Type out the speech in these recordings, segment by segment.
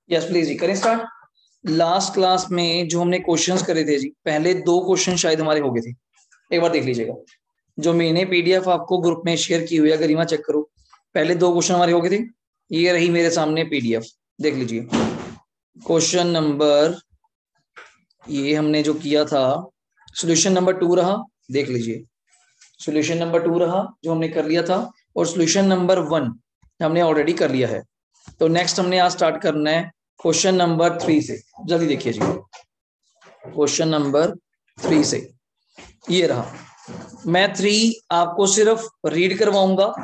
Yes please जी, करें start. Last class में जो हमने क्वेश्चंस करे थे जी, पहले दो क्वेश्चन शायद हमारे हो गए थे, एक बार देख लीजिएगा। जो मैंने पीडीएफ आपको ग्रुप में शेयर की हुई है, गरिमा चेक करो। पहले दो क्वेश्चन हमारे हो गए थे, ये रही मेरे सामने पीडीएफ, देख लीजिए। क्वेश्चन नंबर, ये हमने जो किया था, सोल्यूशन नंबर 2 रहा, देख लीजिए। सोल्यूशन नंबर 2 रहा जो हमने कर लिया था, और सोल्यूशन नंबर 1 हमने ऑलरेडी कर लिया है। तो नेक्स्ट हमने आज स्टार्ट करना है क्वेश्चन नंबर 3 से। जल्दी देखिए जी, क्वेश्चन नंबर 3 से ये रहा। मैं 3 आपको सिर्फ रीड करवाऊंगा,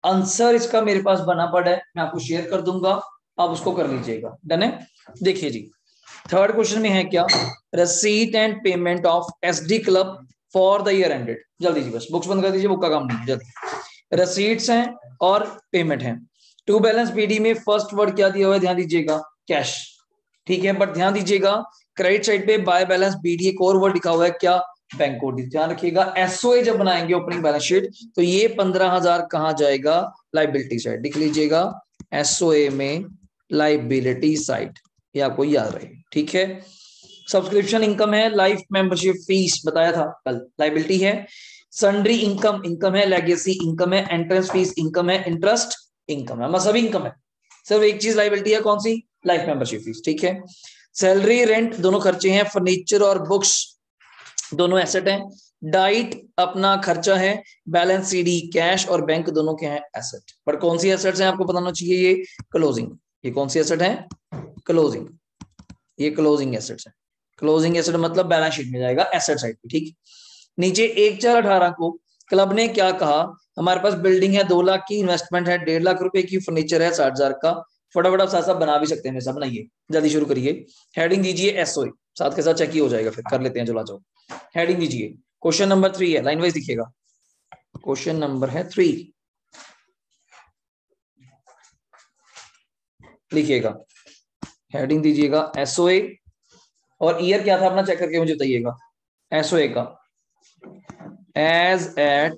आंसर इसका मेरे पास बना पड़ा है, मैं आपको शेयर कर दूंगा, आप उसको कर लीजिएगा। डन है। देखिए जी, थर्ड क्वेश्चन में है क्या, receipt and payment of SD club for the year ended. जल्दी जी, बस बुक्स बंद कर दीजिए, बुक का काम नहीं, जल्दी। रसीट्स हैं और पेमेंट है। टू बैलेंस बीडी में फर्स्ट वर्ड क्या दिया हुआ है, ध्यान दीजिएगा, कैश। ठीक है, बट ध्यान दीजिएगा क्रेडिट साइड पे बाय बैलेंस बीडी एक और वर्ड लिखा हुआ है, क्या, बैंक कोड। ध्यान रखिएगा, एसओए जब बनाएंगे ओपनिंग बैलेंस शीट, तो ये 15,000 कहां जाएगा, लाइबिलिटी साइड। लिख लीजिएगा एसओए में लाइबिलिटी साइड, ये आपको याद रहे। ठीक है। सब्सक्रिप्शन इनकम है, लाइफ मेंबरशिप फीस बताया था कल, लाइबिलिटी है। सन्ड्री इनकम, इनकम है। लेगेसी इनकम है। एंट्रेंस फीस इनकम है। इंटरेस्ट इनकम है, सभी इनकम है। सिर्फ एक चीज लाइबिलिटी है, कौन सी, लाइफ मेंबरशिप फीस। ठीक है। सैलरी रेंट दोनों खर्चे हैं। फर्नीचर और बुक्स दोनों एसेट हैं। डाइट अपना खर्चा है। बैलेंस सीडी कैश और बैंक दोनों के हैं एसेट। पर कौन सी एसेट्स हैं आपको बताना चाहिए, ये क्लोजिंग। ये कौन सी एसेट है, क्लोजिंग। ये क्लोजिंग एसेट्स है। क्लोजिंग एसेट मतलब बैलेंस शीट में जाएगा एसेट साइड पे। ठीक। नीचे 1/4/18 को क्लब ने क्या कहा, हमारे पास बिल्डिंग है 2 लाख की, इन्वेस्टमेंट है 1.5 लाख रुपए की, फर्नीचर है 60,000 का। फटाफट आप साथ साथ बना भी सकते हैं, सब बनाइए, जल्दी शुरू करिए। हेडिंग दीजिए एसओए, साथ के साथ चेक ही हो जाएगा, फिर कर लेते हैं चला जाओ। हेडिंग दीजिए, क्वेश्चन नंबर 3 है, लाइन वाइज दिखिएगा। क्वेश्चन नंबर है 3, लिखिएगा। हेडिंग दीजिएगा एसओए, और ईयर क्या था अपना चेक करके मुझे बताइएगा। एसओए का एज एट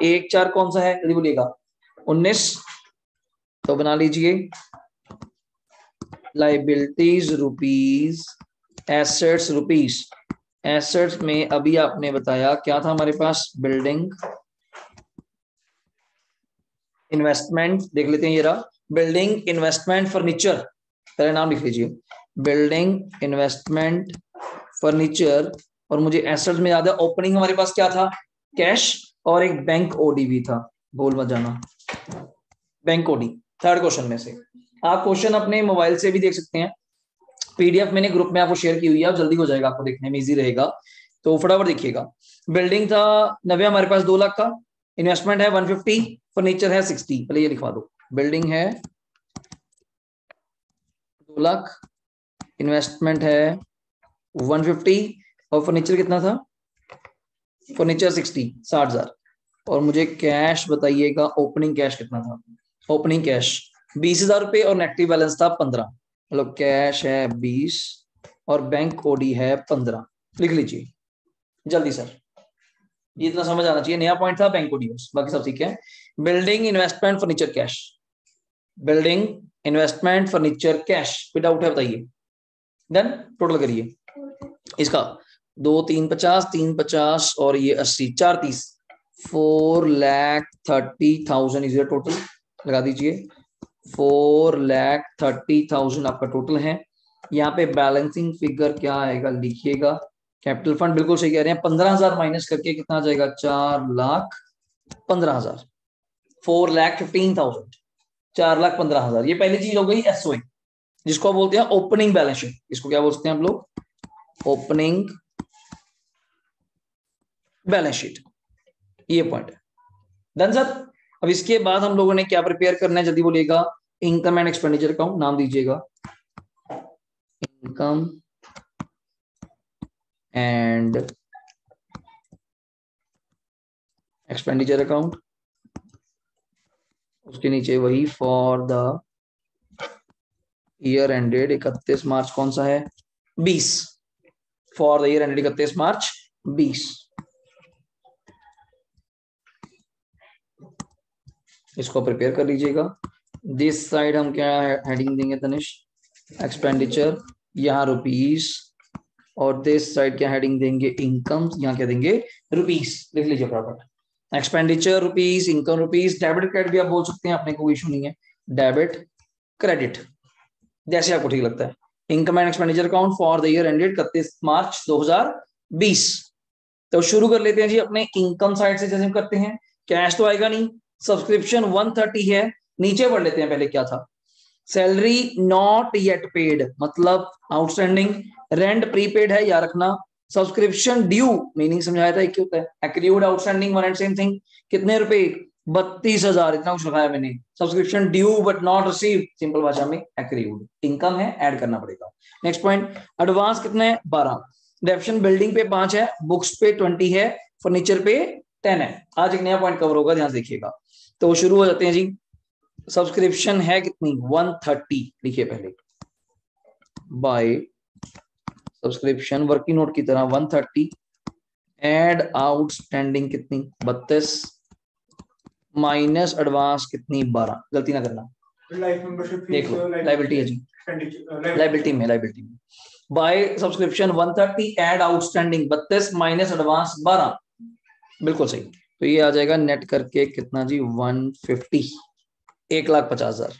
1/4 कौन सा है, जल्दी बोलिएगा, 19। तो बना लीजिए liabilities rupees, assets rupees. Assets में अभी आपने बताया क्या था हमारे पास, बिल्डिंग, इन्वेस्टमेंट, देख लेते हैं ये रहा, बिल्डिंग, इन्वेस्टमेंट, फर्नीचर। पहले नाम लिख लीजिए, बिल्डिंग, इन्वेस्टमेंट, फर्नीचर। और मुझे एसेट्स में याद है ओपनिंग हमारे पास क्या था, कैश, और एक बैंक ओडी भी था, भूल मत जाना, बैंक ओडी। थर्ड क्वेश्चन में से आप क्वेश्चन अपने मोबाइल से भी देख सकते हैं, पीडीएफ मैंने ग्रुप में आपको शेयर की हुई है, जल्दी हो जाएगा, आपको देखने में इजी रहेगा। तो फटाफट देखिएगा। बिल्डिंग था 90 हमारे पास, 2 लाख का। इन्वेस्टमेंट है 150, फर्नीचर है 60। पहले ये लिखवा दो, बिल्डिंग है 2 लाख, इन्वेस्टमेंट है 150, और फर्नीचर कितना था, फर्नीचर 60,000। और मुझे कैश बताइएगा, ओपनिंग कैश कितना था। ओपनिंग कैश 20,000 रुपए, और नेगेटिव बैलेंस था 15। मतलब कैश है 20 और बैंक ओडी है 15। लिख लीजिए जल्दी सर, ये इतना समझ आना चाहिए, नया पॉइंट था बैंक ओडी, बाकी सब ठीक है। Building, investment, furniture, cash. Building, investment, furniture, cash. कोई डाउट है बताइए। डन। टोटल करिए इसका, 2 3 50, 3 50 और ये 80, 4 30, 4,30,000 इज टोटल। लगा दीजिए 4,30,000 आपका टोटल है। यहाँ पे बैलेंसिंग फिगर क्या आएगा, लिखिएगा। कैपिटल फंड बिल्कुल सही कह रहे हैं, 15,000 माइनस करके कितना आ जाएगा, 4,15,000। 4,15,000, 4,15,000। ये पहली चीज हो गई एसओए, जिसको बोलते हैं ओपनिंग बैलेंस शीट। इसको क्या बोलते हैं हम लोग, ओपनिंग बैलेंस शीट। ये पॉइंट है। Done sir. अब इसके बाद हम लोगों ने क्या प्रिपेयर करना है, जल्दी बोलिएगा। इनकम एंड एक्सपेंडिचर अकाउंट, नाम दीजिएगा इनकम एंड एक्सपेंडिचर अकाउंट। उसके नीचे वही फॉर द ईयर एंडेड 31 मार्च, कौन सा है, 20। फॉर द ईयर एंडेड 31 मार्च 20। इसको प्रिपेयर कर लीजिएगा। दिस साइड हम क्या हेडिंग देंगे तनिष? एक्सपेंडिचर, यहाँ रुपीस, और दिस साइड क्या हेडिंग देंगे? इनकम, यहाँ क्या देंगे? रुपीस। लिख लीजिए फटाफट। Expenditure rupees, income rupees, debit credit भी आप बोल सकते हैं, अपने को इशू नहीं है। डेबिट क्रेडिट जैसे आपको ठीक लगता है। Income and expenditure account for the year ended 31 मार्च 2020। तो शुरू कर लेते हैं जी अपने इनकम साइड से। जैसे हम करते हैं, कैश तो आएगा नहीं, सब्सक्रिप्शन 130 है। नीचे पढ़ लेते हैं पहले क्या था। सैलरी नॉट येट पेड मतलब आउटस्टैंडिंग। रेंट प्रीपेड है, या रखना। सब्सक्रिप्शन ड्यू मीनिंग समझाया था, एक होता है। Acrid outstanding one and same thing. कितने रुपए? 32,000, इतना कुछ लगाया मैंने। Subscription due but not receive, simple भाषा में एक्रीड। इनकम है, ऐड करना पड़ेगा। नेक्स्ट पॉइंट, एडवांस कितना है? 12। डेप्शन बिल्डिंग पे 5 है, बुक्स पे 20 है, फर्नीचर पे 10 है। आज एक नया पॉइंट कवर होगा, ध्यान देखिएगा। तो शुरू हो जाते हैं जी। सब्सक्रिप्शन है कितनी? 130 लिखिए पहले। बाय सब्सक्रिप्शन वर्किंग नोट की तरह 130। एड आउटस्टैंडिंग कितनी? 32 माइनस एडवांस कितनी? 12। गलती ना करना, देख लो लाइबिलिटी है जी, लाइबिलिटी में by subscription 130 add outstanding 32 minus advance 12। बिल्कुल सही। तो ये आ जाएगा नेट करके कितना जी? 150, 1,50,000।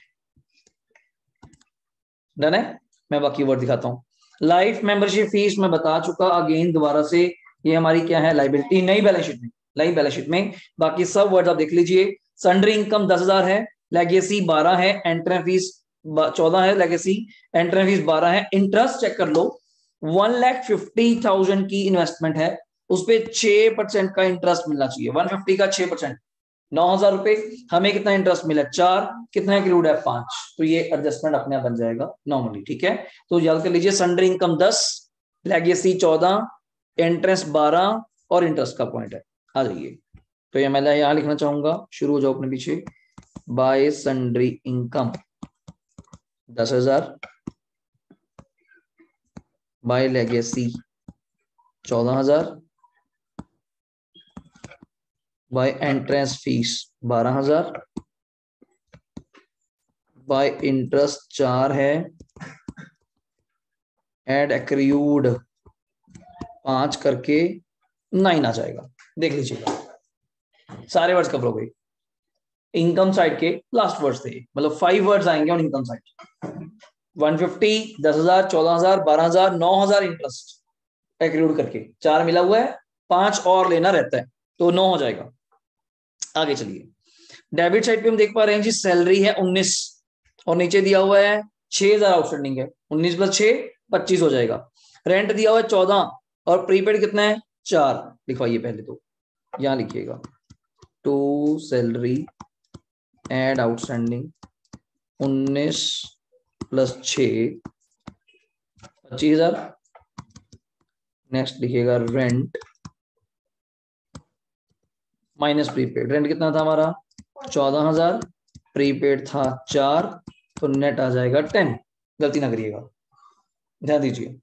डन है। मैं बाकी वर्ड दिखाता हूँ। लाइफ मेंबरशिप फीस मैं बता चुका, अगेन दोबारा से। ये हमारी क्या है? लाइबिलिटी, नई बैलेंस शीट में। नई बैलेंस शीट में बाकी सब वर्ड आप देख लीजिए। सन्ड्री इनकम 10,000 है, लेगेसी 12 है, एंट्रेंस फीस 14 है, लेगेसी एंट्रेंस फीस 12 है। इंटरेस्ट चेक कर लो, 1,50,000 की इन्वेस्टमेंट है, उस पर 6% का इंटरेस्ट मिलना चाहिए। 150 का 6%, 9,000 रुपए। हमें कितना इंटरेस्ट मिला? 4। कितना क्रूड है? 5। तो ये एडजस्टमेंट अपने आप बन जाएगा नॉर्मली, ठीक है। तो याद कर लीजिए, सन्ड्री इनकम 10, लेगेसी 14, इंटरेस्ट 12 और इंटरेस्ट का पॉइंट है। आ जाइए। तो ये मैं यहां लिखना चाहूंगा, शुरू हो जाओ अपने पीछे। By sundry income 10,000, by legacy 14,000, by entrance fees 12,000, by interest 4 है, एड एक्रूड 5 करके 9 आ जाएगा। देख लीजिएगा, सारे वर्ड्स कवर हो गए। इनकम साइड के लास्ट वर्ड्स थे, मतलब 5 वर्ड्स आएंगे on income side. 150, 10,000, 14,000, 12,000, 9,000 interest accrued करके 4 मिला हुआ है, 5 और लेना रहता है, तो 9 हो जाएगा। आगे चलिए। डेबिट साइड पे हम देख पा रहे हैं जी, सैलरी है 19 और नीचे दिया हुआ है 6,000 आउटस्टैंडिंग है। 19 + 6 25 हो जाएगा। रेंट दिया हुआ है 14 और प्रीपेड कितना है? 4। लिखवाइए पहले तो, यहां लिखिएगा to salary add outstanding 19 + 6 25,000। Next लिखिएगा रेंट माइनस प्रीपेड। रेंट कितना था हमारा? 14,000, प्रीपेड था 4, तो नेट आ जाएगा 10। गलती ना करिएगा, ध्यान दीजिए।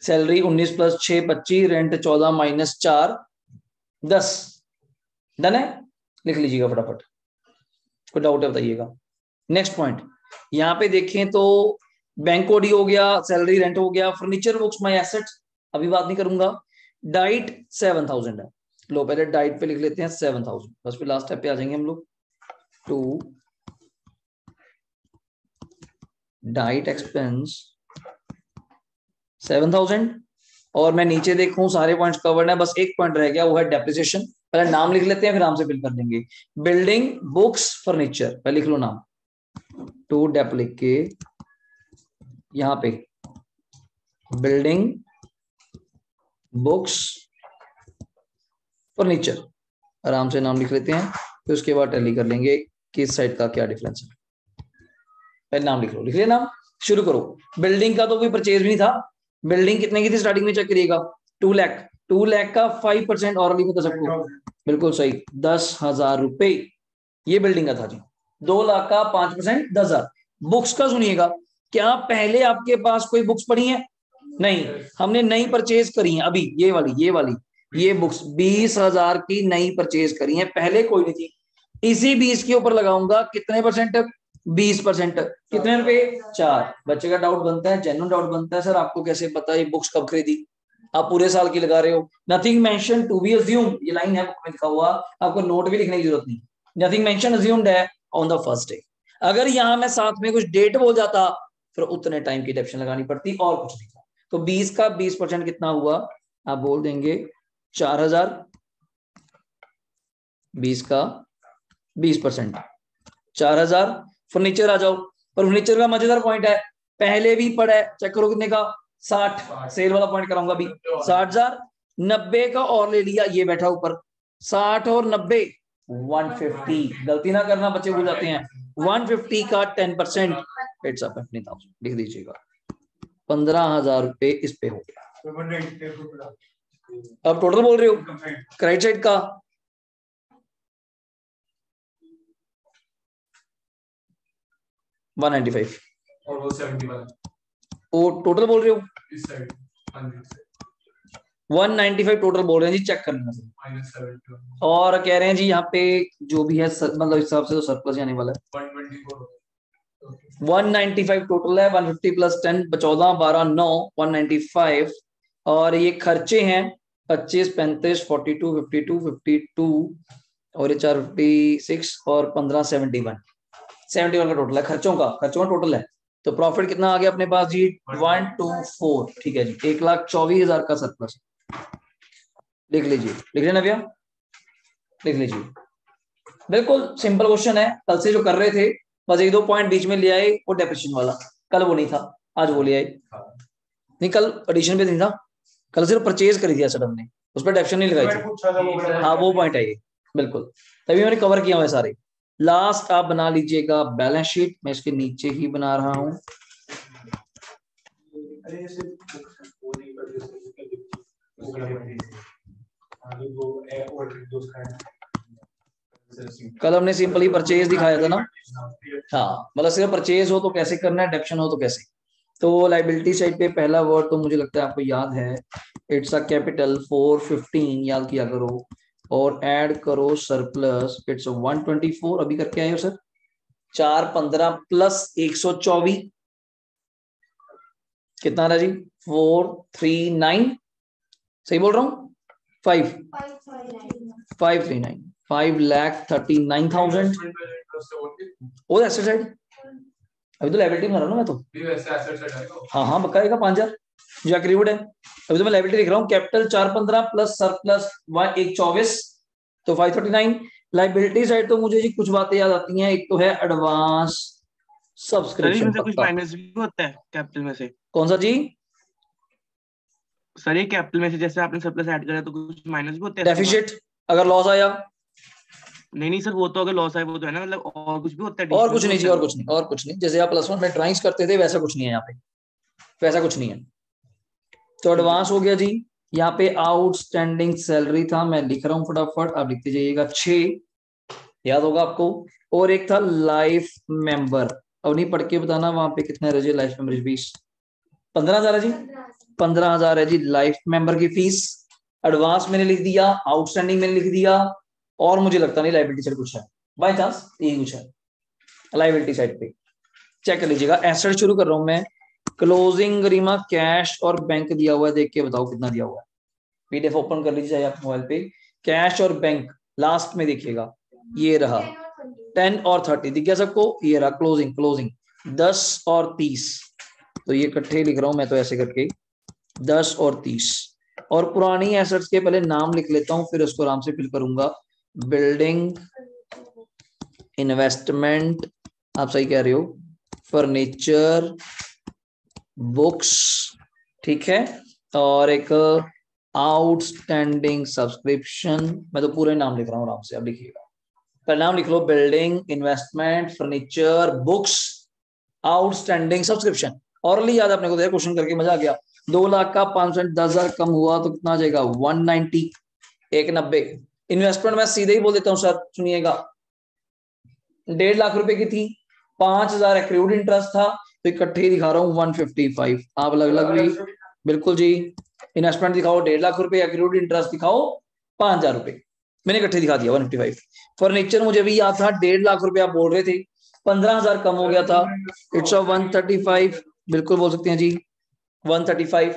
Salary 19 + 6 25, rent 14 - 4 10। डन है। लिख लीजिएगा फटाफट, कोई डाउट है बताइएगा। नेक्स्ट पॉइंट, यहां पे देखें तो बैंक ओडी हो गया, सैलरी रेंट हो गया, फर्नीचर बुक्स माई एसेट अभी बात नहीं करूंगा। डाइट 7,000 है, लो पहले डाइट पे लिख लेते हैं 7,000, बस फिर लास्ट स्टेप पे आ जाएंगे हम लोग। टू डाइट एक्सपेंस 7,000, और मैं नीचे देखूं सारे पॉइंट्स कवर्ड है, बस एक पॉइंट रह गया, वो है डेप्रिसिएशन। पहले नाम लिख लेते हैं, फिर नाम से फिल कर देंगे। बिल्डिंग बुक्स फर्नीचर, पहले लिख लो नाम। टू डेप लिख के यहां पे बिल्डिंग बुक्स फर्नीचर आराम से नाम लिख लेते हैं, फिर उसके बाद टैली कर लेंगे कि इस साइड का क्या डिफरेंस है। पहले नाम लिख लो, लिख लिया नाम, शुरू करो। बिल्डिंग का तो कोई परचेज भी नहीं था। बिल्डिंग कितने की थी स्टार्टिंग में? चेक करिएगा, 2 लाख। 2 लाख का 5% और नहीं पता सबको, बिल्कुल सही, 10,000 रुपए ये बिल्डिंग का था जी। 2 लाख का 5% 10,000। बुक्स का सुनिएगा, क्या पहले आपके पास कोई बुक्स पड़ी है? नहीं, हमने नई परचेज करी है अभी, ये बुक्स 20,000 की नई परचेज करी है, पहले कोई नहीं थी। इसी 20 के ऊपर लगाऊंगा कितने परसेंट? 20%। कितने रुपए? 4। बच्चे का डाउट बनता है, जेन्युइन डाउट बनता है, सर आपको कैसे पता ये बुक्स कब खरीदी? आप पूरे साल की लगा रहे हो। Nothing mention to be assumed, ये लाइन है बुक में लिखा हुआ, आपको नोट भी लिखने की जरूरत नहीं। नथिंग मेंशन अज्यूम्ड है ऑन द फर्स्ट डे। अगर यहाँ मैं साथ में कुछ डेट बोल जाता फिर उतने टाइम की डेप्शन लगानी पड़ती और कुछ नहीं था। तो 20 का 20% कितना हुआ? आप बोल देंगे 4000। 20 का 20% 4000। फर्नीचर आ जाओ, पर फर्नीचर का मजेदार पॉइंट है, पहले भी पड़ा है, चेक करो कितने का? 60। सेल वाला पॉइंट कराऊंगा अभी। 60,000। 90 का और ले लिया, ये बैठा ऊपर। 60 और 90 150। गलती ना करना, बच्चे भूल जाते हैं। 150 का 10% इट्स अप 15,000 लिख दीजिएगा। 15,000 रुपए इस पे हो गया। अब टोटल बोल रहे हो राइट साइड का? $195 और वो 71। वो टोटल बोल रहे हो? इस साइड 195 टोटल बोल रहे हैं जी, चेक कर लेना सर। और कह रहे हैं जी यहाँ पे जो भी है मतलब हिसाब से तो सरप्लस आने वाला है। 195 टोटल है, 150 प्लस 10 14 12 9 195। और ये खर्चे हैं 25 35 42 52 52 और ये 4 56 और 15 71 का टोटल है खर्चों का टोटल है। तो प्रॉफिट कितना आ गया अपने पास जी? 124। ठीक है जी, 1,24,000 का सरप्लस। लिख लीजिए, लिख लेना भैया, लिख लीजिए। बिल्कुल सिंपल क्वेश्चन है, कल से जो कर रहे थे बस एक दो पॉइंट बीच में ले आए, वो डेप्रिसिएशन वाला। कल वो नहीं था, आज वो ले आए। नहीं कल एडिशन पे नहीं था, कल सिर्फ परचेज करी थी असद हमने, उस पर डेप्रिसिएशन नहीं लगाई थी। हाँ वो पॉइंट है ये, बिल्कुल तभी मैंने कवर किया हुआ सारे। लास्ट आप बना लीजिएगा बैलेंस शीट, मैं इसके नीचे ही बना रहा हूँ। कल हमने सिंपल ही परचेज दिखाया था ना। हाँ मतलब सिर्फ परचेज हो तो कैसे करना है, डेप्शन हो तो कैसे। तो लाइबिलिटी साइड पे पहला वर्ड तो मुझे लगता है आपको याद है, इट्स अ कैपिटल 415 याद किया करो और ऐड करो सरप्लस इट्स 124। अभी करके आए हो सर? 415 प्लस 124 कितना रहा जी? 439। सही बोल रहा हूँ? 539 5,39,000। वो एसेट साइड अभी तो लायबिलिटी बना रहा हूँ ना मैं तो। हाँ हाँ पक्का आएगा 5,000 जो एक्रीवुड है। अभी तो मैं लायबिलिटी लिख रहा हूँ, कैपिटल 415 प्लस सरप्लस 124 तो 539। लायबिलिटी साइड तो मुझे जी कुछ बातें याद आती हैं, एक तो है एडवांस सब्सक्रिप्शन। कुछ माइनस भी होता है कैपिटल में से? कौन सा जी? सर ये कैपिटल में से जैसे आपने सरप्लस ऐड करा तो कुछ माइनस भी होते हैं? डेफिसिट अगर लॉस आया? नहीं सर, वो तो अगर लॉस आए वो तो है ना, मतलब और कुछ भी होता है? और कुछ नहीं जी, और कुछ नहीं, और कुछ नहीं। जैसे आप प्लस वन में ड्राइंग्स करते थे वैसा कुछ नहीं है यहाँ पे, वैसा कुछ नहीं है। तो एडवांस हो गया जी। यहाँ पे आउटस्टैंडिंग सैलरी था, मैं लिख रहा हूँ फटाफट, आप लिखते जाइएगा 6, याद होगा आपको। और एक था लाइफ मेंबर, अब नहीं पढ़ के बताना वहां पे कितना है जी लाइफ मेंबर फीस? 15,000 है जी, 15,000 है जी लाइफ मेंबर की फीस। एडवांस मैंने लिख दिया, आउटस्टैंडिंग मैंने लिख दिया, और मुझे लगता नहीं लाइबिलिटी साइड कुछ है, बाय चांस यही कुछ है लाइबिलिटी साइड पे। चेक कर लीजिएगा। एसेट शुरू कर रहा हूं मैं, क्लोजिंग गरिमा कैश और बैंक दिया हुआ है, देख के बताओ कितना दिया हुआ है। पीडीएफ ओपन कर लीजिए आप मोबाइल पे, कैश और बैंक लास्ट में देखिएगा, ये रहा 10 और 30 दिख गया सबको। ये रहा क्लोजिंग 10 और 30, तो ये इकट्ठे लिख रहा हूं मैं तो ऐसे करके 10 और 30। और पुरानी एसेट्स के पहले नाम लिख लेता हूं, फिर उसको आराम से फिल करूंगा। बिल्डिंग, इन्वेस्टमेंट, आप सही कह रहे हो, फर्नीचर, बुक्स, ठीक है, और एक आउटस्टैंडिंग सब्सक्रिप्शन। मैं तो पूरे नाम लिख रहा हूँ आराम से, अब लिखिएगा। पहले नाम लिख लो, building, investment, furniture, books, outstanding subscription. Orally याद अपने को दिया, क्वेश्चन करके मजा आ गया। 2 लाख का 510,000 कम हुआ तो कितना आ जाएगा? 190, 190। इन्वेस्टमेंट मैं सीधे ही बोल देता हूँ सर, सुनिएगा। 1.5 लाख रुपए की थी, 5,000 एक्रूड इंटरेस्ट था, तो इकट्ठे ही दिखा रहा हूँ 155। आप अलग अलग भी बिल्कुल जी। इन्वेस्टमेंट दिखाओ 1.5 लाख रुपए, एक्रूड इंटरेस्ट दिखाओ 5,000 रुपए, मैंने इकट्ठे दिखा दिया 155। फर्नीचर मुझे भी याद था 1.5 लाख रुपए आप बोल रहे थे, 15,000 कम हो गया था। इट्स ऑफ 135, बिल्कुल बोल सकते हैं जी 135।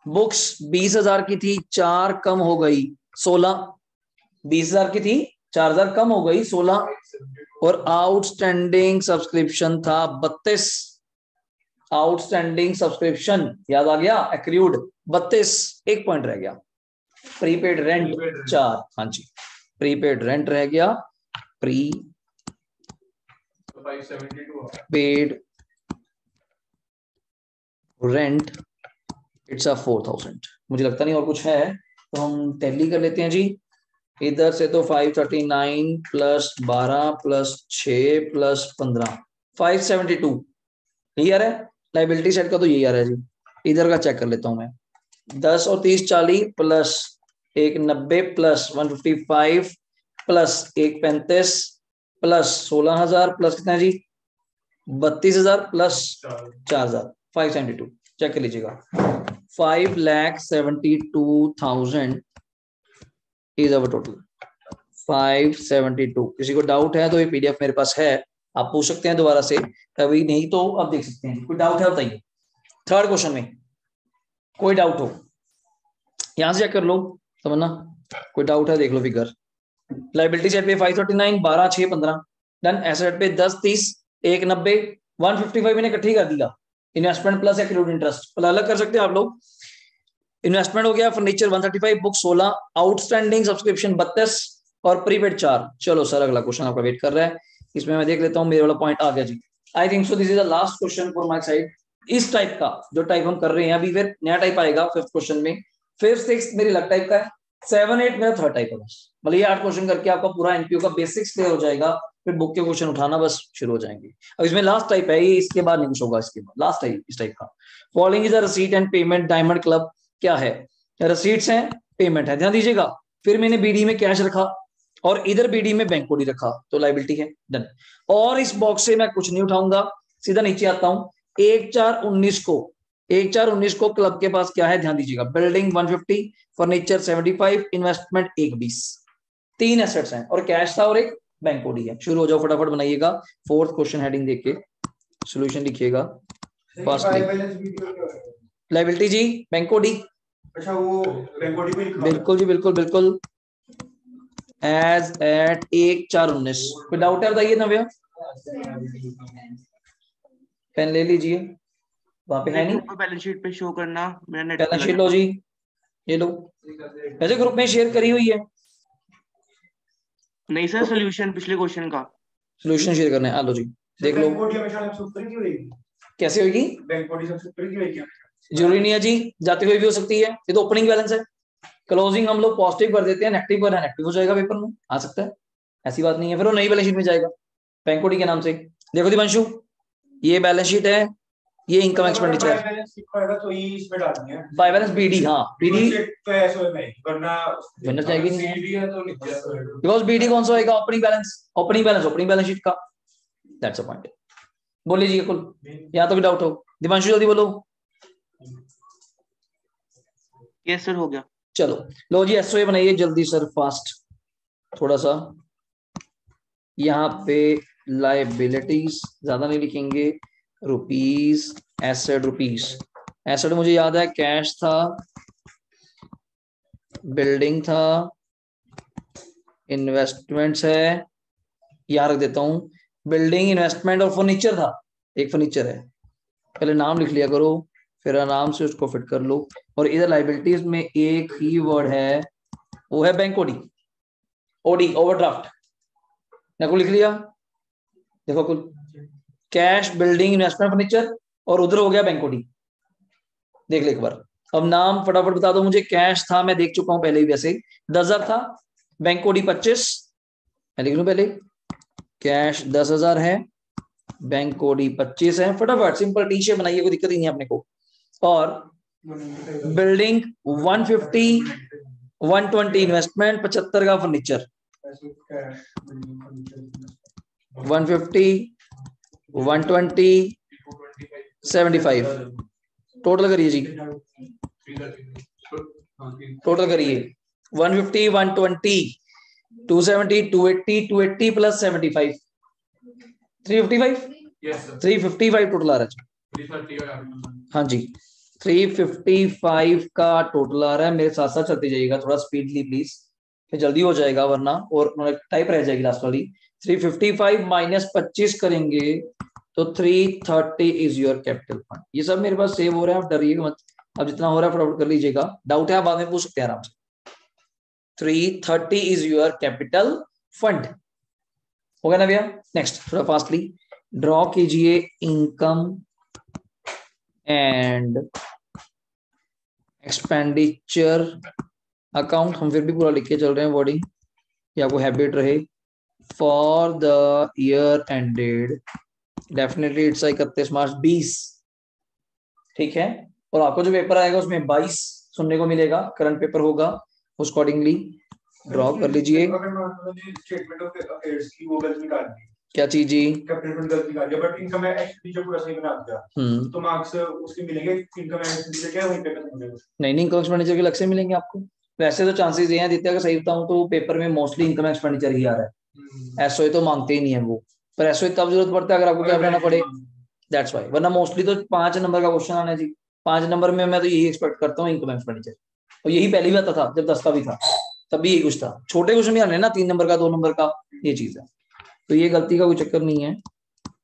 बुक्स 20,000 की थी, 4 कम हो गई 16। 20,000 की थी, 4,000 कम हो गई 16। और आउटस्टैंडिंग सब्सक्रिप्शन था 32। आउटस्टैंडिंग सब्सक्रिप्शन याद आ गया, एक्रूड 32, एक पॉइंट रह गया। प्रीपेड रेंट 4, हाँ जी प्रीपेड रेंट रह गया, pre paid rent it's a 4,000। मुझे लगता नहीं और कुछ है, तो हम टैली कर लेते हैं जी। इधर से तो 539 प्लस 12 प्लस 6 प्लस 15 572 यही आ रहा है। लाइबिलिटी साइड का तो यही आ रहा है जी। इधर का चेक कर लेता हूं मैं। 10 और 30 40 plus 1 90 plus 155 plus 1 35 plus 16,000 plus कितना है जी 32,000 प्लस 4,000 572। चेक कर लीजिएगा। 5,72,000 इज अवर टोटल 572। किसी को डाउट है तो ये पीडीएफ मेरे पास है, आप पूछ सकते हैं दोबारा से, अभी नहीं तो आप देख सकते हैं। कोई डाउट है बताइए। थर्ड क्वेश्चन में कोई डाउट हो यहां से चेक कर लो, समझना। कोई डाउट है देख लो फिगर। लाइबिलिटी साइड पे 539 12 6 15 डन। एसेट पे 10 30 1 90 155 मैंने इकट्ठी कर दिया। इन्वेस्टमेंट प्लस एक्रूड इंटरेस्ट अलग कर सकते हैं आप लोग। इन्वेस्टमेंट हो गया फर्नीचर 135, बुक 16, आउटस्टैंडिंग सब्सक्रिप्शन 32 और प्रीपेड 4। चलो सर अगला क्वेश्चन आपका वेट कर रहा है, इसमें मैं देख लेता हूँ मेरे वाला पॉइंट आ गया जी। I think so this is the last question for my side. इस टाइप का जो टाइप हम कर रहे हैं अभी, फिर नया टाइप आएगा फिफ्थ क्वेश्चन में, फिर सिक्स मेरी अलग टाइप का है, 7 8 मेरा थर्ड टाइप है बस। मतलब ये 8 क्वेश्चन करके आपका पूरा एनपीओ का बेसिक्स क्लियर हो जाएगा, फिर बुक के क्वेश्चन उठाना बस शुरू हो जाएंगे। अब इसमें लास्ट टाइप है ये, इसके बाद नहीं कुछ होगा, इसके बाद लास्ट टाइप इस टाइप का। Following is the receipt and payment diamond club क्या है, रिसीट्स हैं पेमेंट है, ध्यान दीजिएगा। फिर मैंने बीडी में कैश रखा और इधर बीडी में बैंक कोडी रखा तो लाइबिलिटी है, डन। और इस बॉक्स से मैं कुछ नहीं उठाऊंगा, सीधा नीचे आता हूं। 1/4/19 को क्लब के पास क्या है ध्यान दीजिएगा, बिल्डिंग 150, फर्नीचर 75, इन्वेस्टमेंट 120, 3 एसेट्स हैं और कैश था और एक बैंक कोडी है। शुरू हो जाओ फटाफट बनाइएगा। फोर्थ क्वेश्चन हेडिंग देख के सोल्यूशन लिखिएगा फास्टली। लाइबिलिटी जी बैंक कोडी, अच्छा वो बैंक कोडी पे लिखा बिल्कुल जी बिल्कुल बिल्कुल एज एट 1/4/19। कोई डाउट है बताइए ना भैया, पेन ले लीजिए, वहां पे है नहीं बैलेंस शीट पे शो करना, मेरा नेट बैलेंस शीट लो जी, ये लो वैसे ग्रुप में शेयर करी हुई है। नहीं सर, सोल्यूशन पिछले क्वेश्चन का सोल्यूशन शेयर करना है, आ लो जी देख लो। बैंक कोडी हमेशा सबसे ऊपर की होगी, कैसे होगी, बैंक कोडी सबसे ऊपर की होगी। जरूरी नहीं है जी, जाते हुए भी हो सकती है, ये तो ओपनिंग बैलेंस है। क्लोजिंग हम लोग पॉजिटिव कर देते हैं, नेगेटिव कर नेगेटिव हो जाएगा, पेपर में आ सकता है, ऐसी बात नहीं है। फिर वो नई बैलेंस शीट में जाएगा बैंक कोडी के नाम से। देखो दिवांशु ये बैलेंस शीट है, ये इनकम एक्सपेंडिचर है, बैलेंस लिखा तो ये इसमें डालनी है बाय बैलेंस बीडी, हाँ बीडी तो ऐसे में वरना वरना जाएगी नहीं, सीडी है तो लिख दिया बिकॉज़ बीडी कौन सा होएगा, opening balance, opening balance sheet का, दैट्स अ पॉइंट। बोल लीजिए कुल, यहां तो भी डाउट हो, दिवांशु जल्दी बोलो। यस सर हो गया। चलो लो जी एसओए बनाइए जल्दी सर, फास्ट थोड़ा सा। यहाँ पे लाइबिलिटीज ज्यादा नहीं लिखेंगे, रुपीज एसेट, रुपीज एसेट मुझे याद है कैश था, बिल्डिंग था, इन्वेस्टमेंट्स है, यहाँ रख देता हूँ बिल्डिंग इन्वेस्टमेंट, और फर्नीचर था, एक फर्नीचर है। पहले नाम लिख लिया करो फिर आराम से उसको फिट कर लो। और इधर लाइबिलिटीज में एक ही वर्ड है, वो है बैंक ओडी, ओडी ओवरड्राफ्ट। देखो लिख लिया, देखो कुल कैश बिल्डिंग इन्वेस्टमेंट फर्नीचर और उधर हो गया बैंक ओडी, देख ले एक बार। अब नाम फटाफट बता दो मुझे, कैश था मैं देख चुका हूं पहले ही, वैसे 10,000 था, बैंक कोडी 25, मैं लिख लूं पहले कैश 10,000 है, बैंक कोडी 25 है, फटाफट सिंपल टी शेप बनाइए, कोई दिक्कत ही नहीं है अपने को। और बिल्डिंग 150 120 इन्वेस्टमेंट, 75 का फर्नीचर, 150 120 75 टोटल करिए जी, टोटल करिए 150 120 270 280 280 प्लस 75 355 यस सर 355 टोटल आ रहा है। 330 का कैपिटल हाँ जी 355 का टोटल आ रहा है। मेरे साथ साथ चलते जाइएगा थोड़ा स्पीडली प्लीज, फिर जल्दी हो जाएगा वरना और टाइप रह जाएगी लास्ट वाली। 355 माइनस 25 करेंगे तो 330 इज योर कैपिटल फंड। ये सब मेरे पास सेव हो रहा है, आप डरिएगा मत, अब जितना हो रहा है फटाफट कर लीजिएगा, डाउट है आप बाद में पूछ सकते हैं आराम से। 330 इज योर कैपिटल फंड। हो गया ना भैया? नेक्स्ट थोड़ा फास्टली ड्रॉ कीजिए इनकम एंड एक्सपेंडिचर अकाउंट। हम फिर भी पूरा लिख के चल रहे हैं वर्डिंग, या आपको हैबिट रहे। For the year ended definitely it's 31 मार्च 20, ठीक है। और आपको जो पेपर आएगा उसमें 22 सुनने को मिलेगा, करंट पेपर होगा, उस अकॉर्डिंगली ड्रॉ कर लीजिए। स्टेटमेंट ऑफ अफेयर्स की वो गलती निकाल दी, क्या चीज जी? कैपिटल फंड गलती निकाल दिया, बट इनकम एक्सपेंडिचर पूरा सही बना दिया, तो मार्क्स उसके मिलेंगे। इनकम एक्सपेंडिचर क्या वहीं पे खत्म हो जाएगा? नहीं नहीं, इनकम एक्सपेंडिचर के अलग से मिलेंगे आपको। वैसे तो चांसेस ये हैं आदित्य, अगर सही बताऊं तो पेपर में मोस्टली इनकम एक्सपेंडिचर ही आ रहा है, एसओए तो मांगते ही नहीं है वो, पर एसओए तब जरूरत पड़ता है अगर आपको क्या बनाना पड़े, दैट्स व्हाई। वरना मोस्टली तो 5 नंबर का क्वेश्चन आना है जी, 5 नंबर में मैं तो यही एक्सपेक्ट करता हूँ इनकम एक्सपेंडिचर, और यही पहली बार था जब 10 का भी था तब भी यही कुछ था। छोटे क्वेश्चन भी आने ना 3 नंबर का 2 नंबर का, ये चीज है, तो ये गलती का कोई चक्कर नहीं है।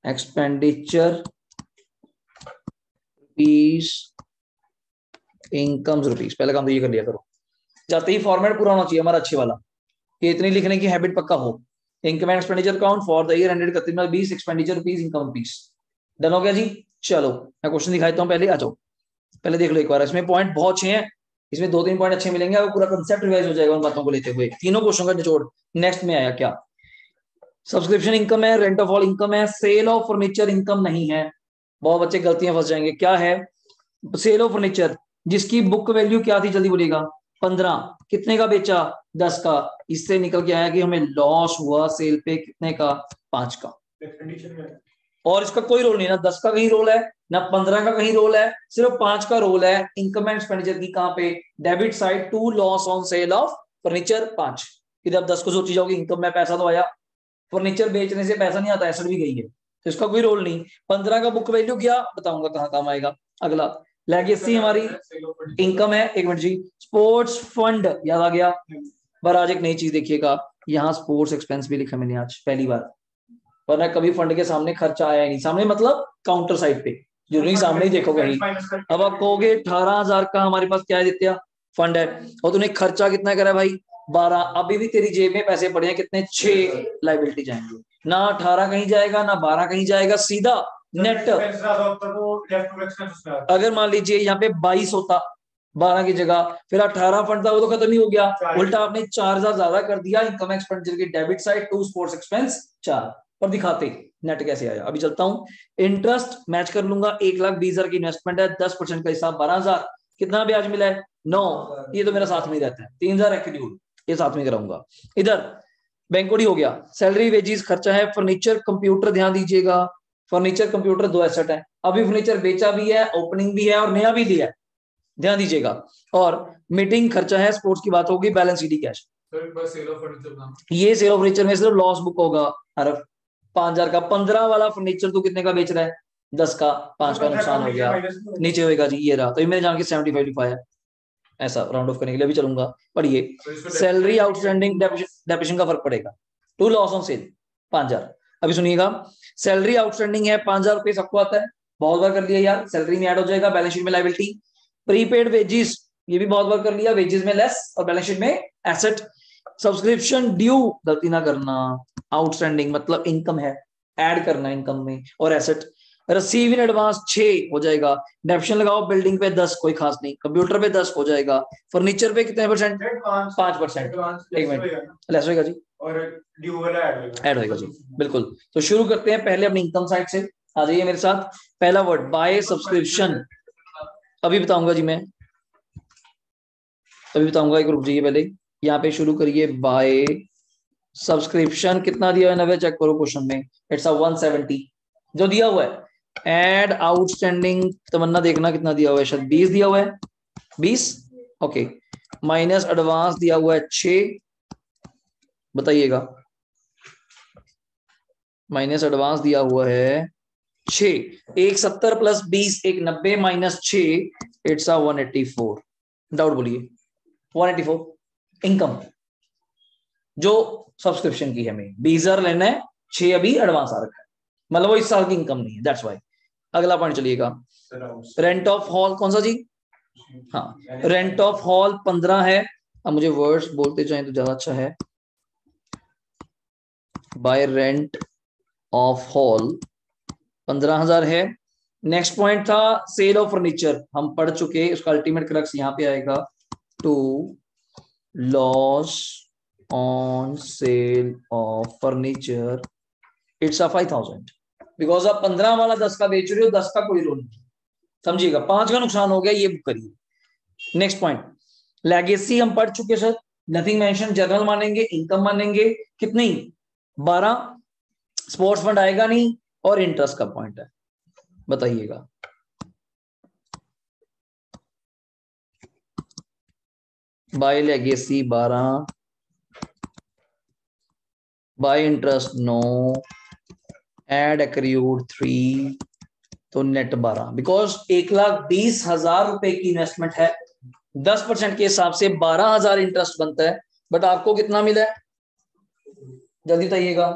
एक्सपेंडिचर रुपीज, इनकम रुपीज, पहले काम तो ये कर लिया करो। जाते ही फॉर्मेट पूरा होना चाहिए हमारा अच्छे वाला, कि इतनी लिखने की हैबिट पक्का हो। Income and expenditure account for the year ended 31/20, expenditure rupees, income rupees. Done हो गया जी? चलो मैं क्वेश्चन दिखाता हूँ, पहले आ जाओ, पहले देख लो एक बार। इसमें पॉइंट बहुत अच्छे हैं, इसमें 2-3 पॉइंट अच्छे मिलेंगे, और पूरा कंसेप्ट रिवाइज हो जाएगा उन बातों को लेते हुए। तीनों क्वेश्चन का निचोड़। नेक्स्ट में आया क्या? सब्सक्रिप्शन इनकम है, रेंट ऑफ ऑल इनकम है, सेल ऑफ फर्नीचर इनकम नहीं है। बहुत बच्चे गलतियां फंस जाएंगे। क्या है? सेल ऑफ फर्नीचर, जिसकी बुक वैल्यू क्या थी, जल्दी बोलिएगा। 15, कितने का बेचा? 10 का। इससे निकल के आया कि हमें लॉस हुआ सेल पे कितने का? 5 का। और इसका कोई रोल नहीं, ना 10 का कहीं रोल है, ना 15 का कहीं रोल है, सिर्फ 5 का रोल है इनकम एंड एक्सपेंडिचर की। कहां पे? Debit side to loss on sale of furniture 5। फिर आप 10 को सोची जाओगे, इनकम में पैसा तो आया, फर्नीचर बेचने से पैसा नहीं आता, एसेट भी गई है, तो इसका कोई रोल नहीं। 15 का बुक वैल्यू क्या बताऊंगा कहां काम आएगा। अगला लेगेसी हमारी इनकम है। एक मिनट जी, स्पोर्ट्स फंड याद आ गया। पर आज एक नई चीज देखिएगा, यहाँ स्पोर्ट्स एक्सपेंस भी लिखा मैंने आज पहली बार, वरना कभी फंड के सामने खर्चा आया ही नहीं। सामने मतलब काउंटर साइड पे, जो नहीं सामने ही देखो कहीं। अब आप कहोगे 18,000 का हमारे पास क्या है दित्या? फंड है, और तूने खर्चा कितना करा भाई? 12। अभी भी तेरी जेब में पैसे पड़े हैं कितने? 6 लाइबिलिटी जाएंगे, ना 18 कहीं जाएगा ना 12 कहीं जाएगा, सीधा नेट। अगर मान लीजिए यहाँ पे 22 होता 12 की जगह, फिर 18 फंड था, वो तो खत्म ही हो गया। उल्टा आपने 4,000 ज्यादा कर दिया इनकम एक्सपेंडिचर की debit side to sports expense 4, पर दिखाते नेट कैसे आया। अभी चलता हूँ, इंटरेस्ट मैच कर लूंगा। 1,20,000 की इन्वेस्टमेंट है, 10% का हिसाब 12,000, कितना ब्याज मिला है? 9। ये तो मेरा साथ में ही रहता है। 3,000 एक्टिट्यूड, ये साथ में कराऊंगा। इधर बैंकोडी हो गया, सैलरी वेजीज खर्चा है, फर्नीचर कंप्यूटर, ध्यान दीजिएगा फर्नीचर कंप्यूटर 2 एसेट है। अभी फर्नीचर बेचा भी है, ओपनिंग भी है और नया भी लिया है, ध्यान दीजिएगा। और मीटिंग खर्चा है, स्पोर्ट्स की बात होगी, बैलेंस शीट कैश। ये सेल ऑफ फर्नीचर में सिर्फ लॉस बुक होगा। अरे 5,000 का 15 वाला फर्नीचर तू कितने का बेच रहा है? 10 का, 5 का नुकसान हो गया, नीचे होएगा जी। ये रहा, तो मेरे जान के 75 लिखा है, ऐसा राउंड ऑफ करने के लिए भी चलूंगा। पर ये सैलरी आउटस्टैंडिंग डेप्रिसिएशन का फर्क पड़ेगा टू लॉस ऑन सेल 5,000। अभी सुनिएगा, सैलरी आउटस्टैंडिंग है 5,000 रुपए, सबको आता है, बहुत बार कर लिया यार, सैलरी में ऐड हो जाएगा, बैलेंस शीट में लायबिलिटी। प्रीपेड वेजेस, ये भी बहुत बार कर लिया, वेजेस में लेस और बैलेंस शीट में एसेट। सब्सक्रिप्शन ड्यू, गलती ना करना, आउटस्टैंडिंग मतलब इनकम है, ऐड करना इनकम में और एसेट। रिसीव इन एडवांस 6 हो जाएगा। डेप्शन लगाओ, बिल्डिंग पे 10, कोई खास नहीं, कंप्यूटर पे 10 हो जाएगा, फर्नीचर पे कितने परसेंट? 5%। एक मिनट, लेस होगा जी, और ड्यू वाला ऐड होगा जी, बिल्कुल। तो शुरू करते हैं पहले अपनी इनकम साइड से, आ जाइए मेरे साथ। पहला वर्ड बाय सब्सक्रिप्शन, अभी बताऊंगा जी मैं, अभी बताऊंगा, एक रुक जाइए पहले। यहाँ पे शुरू करिए, बाय सब्सक्रिप्शन कितना दिया है नवे, चेक करो क्वेश्चन में, इट्स 170 जो दिया हुआ है। एड आउटस्टैंडिंग, तमन्ना देखना कितना दिया हुआ है, शायद 20 दिया हुआ है, 20 ओके, माइनस एडवांस दिया हुआ है 6, बताइएगा माइनस एडवांस दिया हुआ है 6, एक 70 प्लस 20, एक 90 माइनस 6, इट्स 184। डाउट बोलिए। 184 इनकम जो सब्सक्रिप्शन की है, हमें 20,000 लेना है, 6 अभी एडवांस आ रखा है, मतलब वो इस साल की इनकम नहीं है, दैट्स वाई। अगला पॉइंट चलिएगा, रेंट ऑफ हॉल कौन सा जी? हाँ, रेंट ऑफ हॉल 15 है। अब मुझे वर्ड्स बोलते जाएं तो ज्यादा अच्छा है। बाय रेंट ऑफ हॉल 15,000 है। नेक्स्ट पॉइंट था सेल ऑफ फर्नीचर, हम पढ़ चुके, उसका अल्टीमेट क्रक्स यहां पे आएगा, to loss on sale of furniture it's 5,000, because आप 15 वाला 10 का बेच रहे हो, 10 का कोई रोल नहीं, समझिएगा, 5 का नुकसान हो गया, ये बुक करिए। नेक्स्ट पॉइंट, लेगेसी हम पढ़ चुके सर, नथिंग मेंशन, जनरल मानेंगे, इनकम मानेंगे, कितनी 12, स्पोर्ट्स फंड आएगा नहीं, और इंटरेस्ट का पॉइंट है, बताइएगा। By legacy 12, by interest 9, add accrued 3, तो नेट 12, बिकॉज 1,20,000 रुपए की इन्वेस्टमेंट है, 10% के हिसाब से 12,000 इंटरेस्ट बनता है, बट आपको कितना मिला है, जल्दी बताइएगा।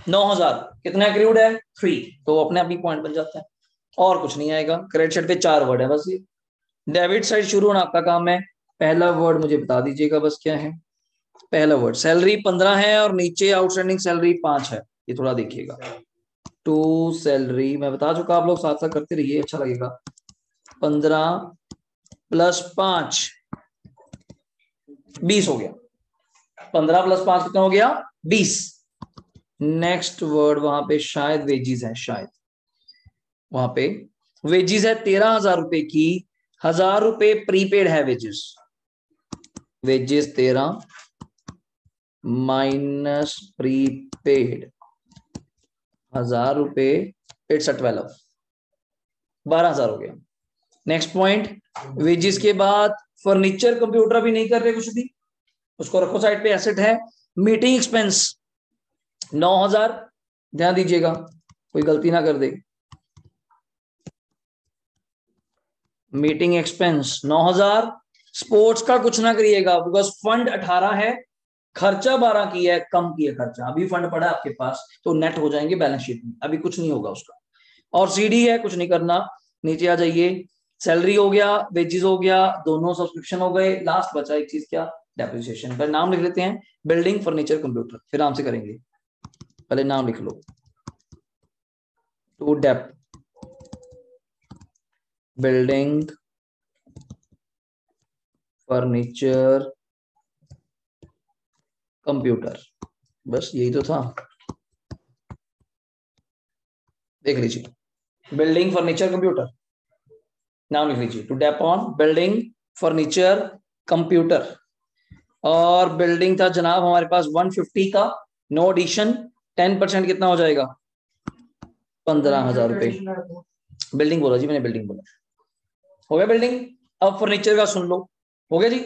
9,000, कितना एक्रूड है 3, तो अपने आप ही पॉइंट बन जाता है, और कुछ नहीं आएगा। क्रेडिट साइड पे 4 वर्ड है बस, ये डेबिट साइड शुरू होना आपका काम है। पहला वर्ड मुझे बता दीजिएगा बस, क्या है पहला वर्ड? सैलरी 15 है और नीचे आउटस्टैंडिंग सैलरी 5 है, ये थोड़ा देखिएगा। टू सैलरी मैं बता चुका, आप लोग साथ साथ करते रहिए, अच्छा लगेगा। 15 प्लस 5 20 हो गया, 15 प्लस 5 कितना हो गया 20। नेक्स्ट वर्ड वहां पे शायद वेजिस है, शायद वहां पे वेजिस है 13,000 रुपए की, 1,000 रुपए प्रीपेड है वेजिस, वेजिस 13 माइनस प्रीपेड 1,000 रुपए, इट्स 12, 12,000 हो गया। नेक्स्ट पॉइंट, वेजिस के बाद फर्नीचर कंप्यूटर भी नहीं कर रहे कुछ भी, उसको रखो साइड पे, एसेट है। मीटिंग एक्सपेंस 9,000, ध्यान दीजिएगा कोई गलती ना कर दे, मीटिंग एक्सपेंस 9,000। स्पोर्ट्स का कुछ ना करिएगा, बिकॉज फंड 18 है, खर्चा 12 की है, कम की है खर्चा, अभी फंड पड़ा है आपके पास, तो नेट हो जाएंगे बैलेंस शीट में, अभी कुछ नहीं होगा उसका। और सीडी है, कुछ नहीं करना, नीचे आ जाइए। सैलरी हो गया, वेजेस हो गया, दोनों सब्सक्रिप्शन हो गए, लास्ट बचा एक चीज, क्या? डेप्रिसिएशन। पर नाम लिख लेते हैं, बिल्डिंग फर्नीचर कंप्यूटर, फिर आराम से करेंगे, पहले नाम लिख लो। To dep building furniture computer, बस यही तो था, देख लीजिए, बिल्डिंग फर्नीचर कंप्यूटर, नाम लिख लीजिए, to dep on building furniture computer. और बिल्डिंग था जनाब हमारे पास 150 का, नो एडिशन, 10% कितना हो जाएगा 15,000 रुपए। बिल्डिंग बोला जी मैंने, बिल्डिंग बोला, हो गया बिल्डिंग। अब फर्नीचर का सुन लो, हो गया जी।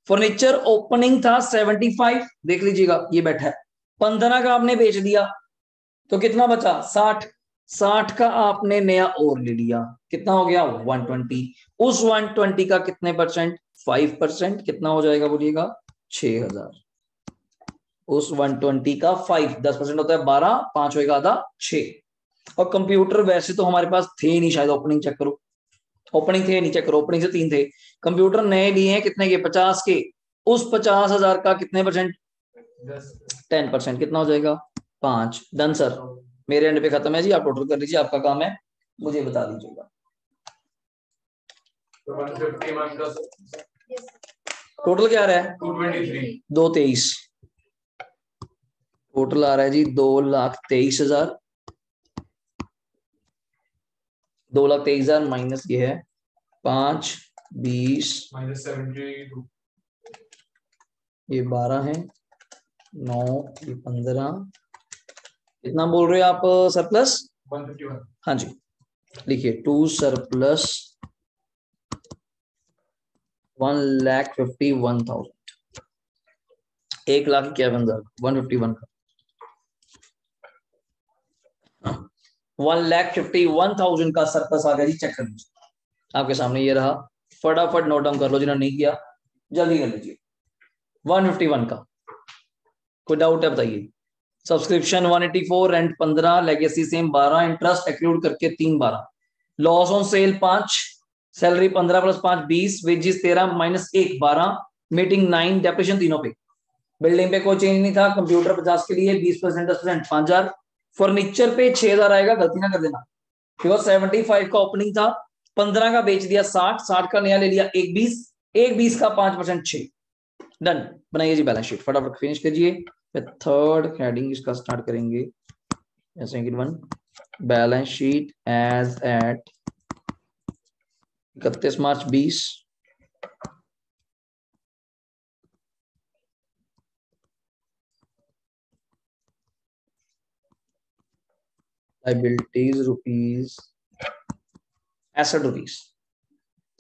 फर्नीचर ओपनिंग था 75, देख लीजिएगा ये बैठा है, 15 का आपने बेच दिया, तो कितना बचा 60, 60 का आपने नया और ले लिया, कितना हो गया 120, उस 120 का कितने परसेंट 5%, कितना हो जाएगा बोलिएगा 6,000, उस 120 का 5, 10% होता है 12, 5 होएगा आधा 6। और कंप्यूटर वैसे तो हमारे पास थे नहीं शायद, ओपनिंग चेक करो, ओपनिंग थे नहीं, चेक करो, ओपनिंग से 3 थे, कंप्यूटर नए लिए हैं कितने के 50 के, उस 50,000 का कितने परसेंट 10%, कितना हो जाएगा 5। डन सर, मेरे एंड पे खत्म है जी, आप टोटल कर लीजिए, आपका काम है मुझे बता दीजिएगा। टोटल क्या आ रहा है 223, टोटल आ रहा है जी 2,23,000, 2,23,000 माइनस ये है 5, 20 माइनस 72, ये 12 है, 9 ये 15, कितना बोल रहे हो आप सरप्लस 151, हाँ जी लिखिए, टू सरप्लस 1,51,000, 1,51,000 151 का। 1,51,000 का सरप्लस आ गया जी। चेक कर लीजिए, आपके सामने ये रहा। फटाफट नोट डाउन कर लो जिन्होंने नहीं किया, जल्दी कर लीजिए। 151 का कोई डाउट है बताइए। Subscription 184, rent 15, legacy same 12, interest accrued करके 3 12, loss on sale 5, salary 15 plus 5 20, wages 13 minus 1 12, meeting 9, depression तीनों पे। बिल्डिंग पे कोई चेंज नहीं था। कंप्यूटर 50 के लिए 20% 10% 5000। फर्नीचर पे 6000 आएगा, गलती ना कर देना, बिकॉज 75 का ओपनिंग था, 15 का बेच दिया 60, 60 का नया ले लिया 120 का 5% 6। डन। बनाइए जी बैलेंस शीट, फटाफट फिनिश कीजिए। थर्ड हेडिंग इसका स्टार्ट करेंगे ऐसे, बैलेंस शीट एज एट 31 मार्च 20। Liabilities rupees, asset rupees,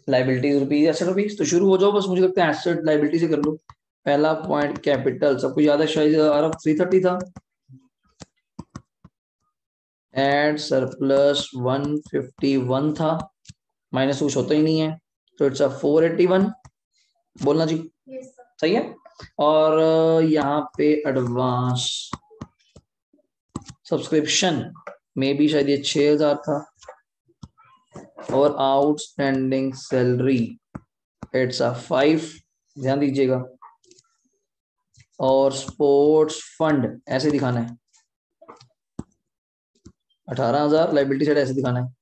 liabilities rupees, asset rupees. तो शुरू हो जाओ बस, मुझे लगता है एसेट लाइबिलिटी से कर लो। पहला पॉइंट कैपिटल, सबको याद है शायद अरब 330 था। एड सरप्लस 151 था, माइनस कुछ होता ही नहीं है, तो इट्स अ 481। बोलना जी, सही है। और यहाँ पे एडवांस सब्सक्रिप्शन में भी शायद ये 6000 था, और आउटस्टैंडिंग सैलरी इट्स अ 5, ध्यान दीजिएगा। और स्पोर्ट्स फंड ऐसे दिखाना है 18,000, लाइबिलिटी साइड ऐसे दिखाना है,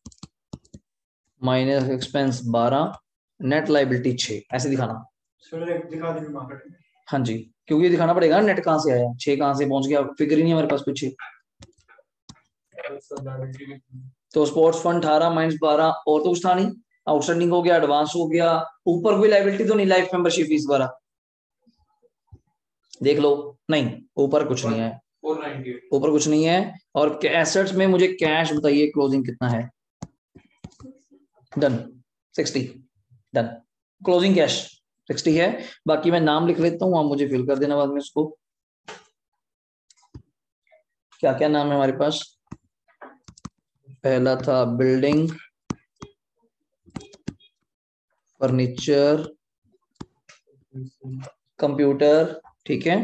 माइनस एक्सपेंस 12, नेट लाइबिलिटी 6, ऐसे दिखाना। हाँ जी, क्योंकि ये दिखाना पड़ेगा नेट कहां से आया, 6 कहां से पहुंच गया, फिगर ही नहीं हमारे पास पीछे। तो स्पोर्ट्स फंड 18 माइनस 12, और तो कुछ था नहीं। आउटस्टैंडिंग हो गया, एडवांस हो गया, ऊपर कोई लाइबिलिटी तो नहीं, लाइफ मेंबरशिप फीस वगैरह देख लो, नहीं ऊपर कुछ नहीं है, ऊपर कुछ नहीं है। और एसेट्स में मुझे कैश बताइए, क्लोजिंग कितना है। डन, 60। डन, क्लोजिंग कैश 60 है। बाकी मैं नाम लिख लेता हूँ, आप मुझे फिल कर देना बाद में इसको। क्या क्या नाम है हमारे पास। पहला था बिल्डिंग, फर्नीचर, कंप्यूटर, ठीक है।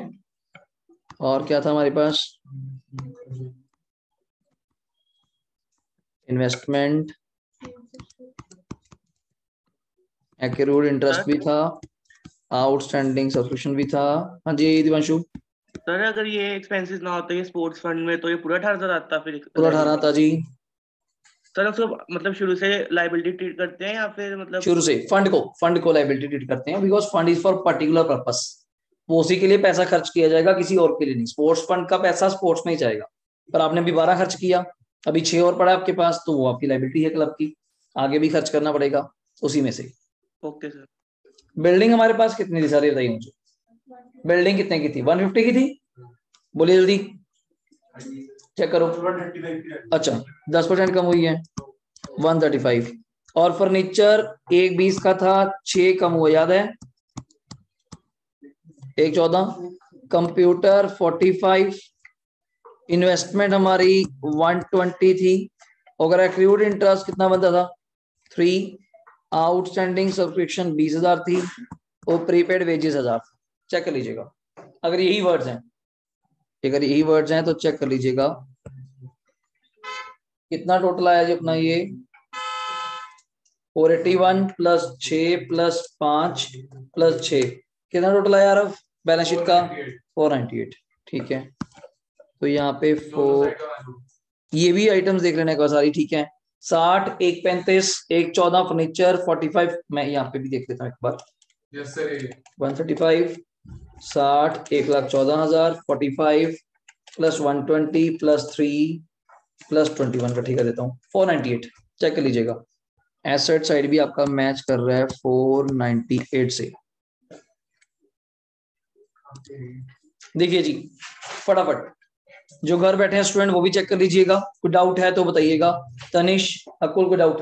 और क्या था हमारे पास, इन्वेस्टमेंट, एक्रूड इंटरेस्ट भी था, आउटस्टैंडिंग सब्सक्रिप्शन भी था। हाँ जी दिवांशु। सर अगर ये एक्सपेंसेस ना होते स्पोर्ट्स फंड में, तो ये पूरा 18,000 आता फिर। पूरा 18 था जी। सर उसको मतलब शुरू से लाइबिलिटी ट्रीट करते हैं या फिर मतलब शुरू से फंड को लाइबिलिटी ट्रीट करते हैं, because fund is for particular purpose, वो उसी के लिए पैसा खर्च किया जाएगा, किसी और के लिए नहीं। स्पोर्ट्स फंड का पैसा स्पोर्ट्स में ही जाएगा, पर आपने अभी 12 खर्च किया, अभी 6 और पड़ा आपके पास, तो वो आपकी लाइबिलिटी है क्लब की, आगे भी खर्च करना पड़ेगा उसी में से। Okay sir. बिल्डिंग हमारे पास कितनी थी सारी बताइए मुझे, बिल्डिंग कितने की थी, 150 की थी, बोलिए जल्दी चेक करो। अच्छा 10% कम हुई है, 135। और फर्नीचर 120 का था, 6 कम हुआ, याद है 114। कंप्यूटर 45, इन्वेस्टमेंट हमारी 120 थी, अगर एक्रूड इंटरेस्ट कितना बनता था 3, आउटस्टैंडिंग सब्सक्रिप्शन 20,000 थी, और प्रीपेड वेजेस 1000। चेक कर लीजिएगा, अगर यही वर्ड्स हैं तो चेक कर लीजिएगा कितना टोटल आया जी अपना। ये 481 प्लस 6 प्लस 5 प्लस 6, कितना टोटल आया यार बैलेंस शीट का, 498। ठीक है, तो यहाँ पे 4, ये भी आइटम्स देख लेने का सारी, ठीक है। 60, 135, 114 फर्नीचर 45, मैं यहाँ पे भी देख लेता हूँ एक बार। 135, 60, 1,14,000, 45 प्लस 120 प्लस 3 प्लस 21 का ठीक है देता हूँ 498। चेक कर लीजिएगा, एसेट साइड भी आपका मैच कर रहा है 498 से। देखिए जी फटाफट, जो घर बैठे हैं स्टूडेंट वो भी चेक कर लीजिएगा, कोई डाउट है तो बताइएगा। तनिष, अकुल, कोई डाउट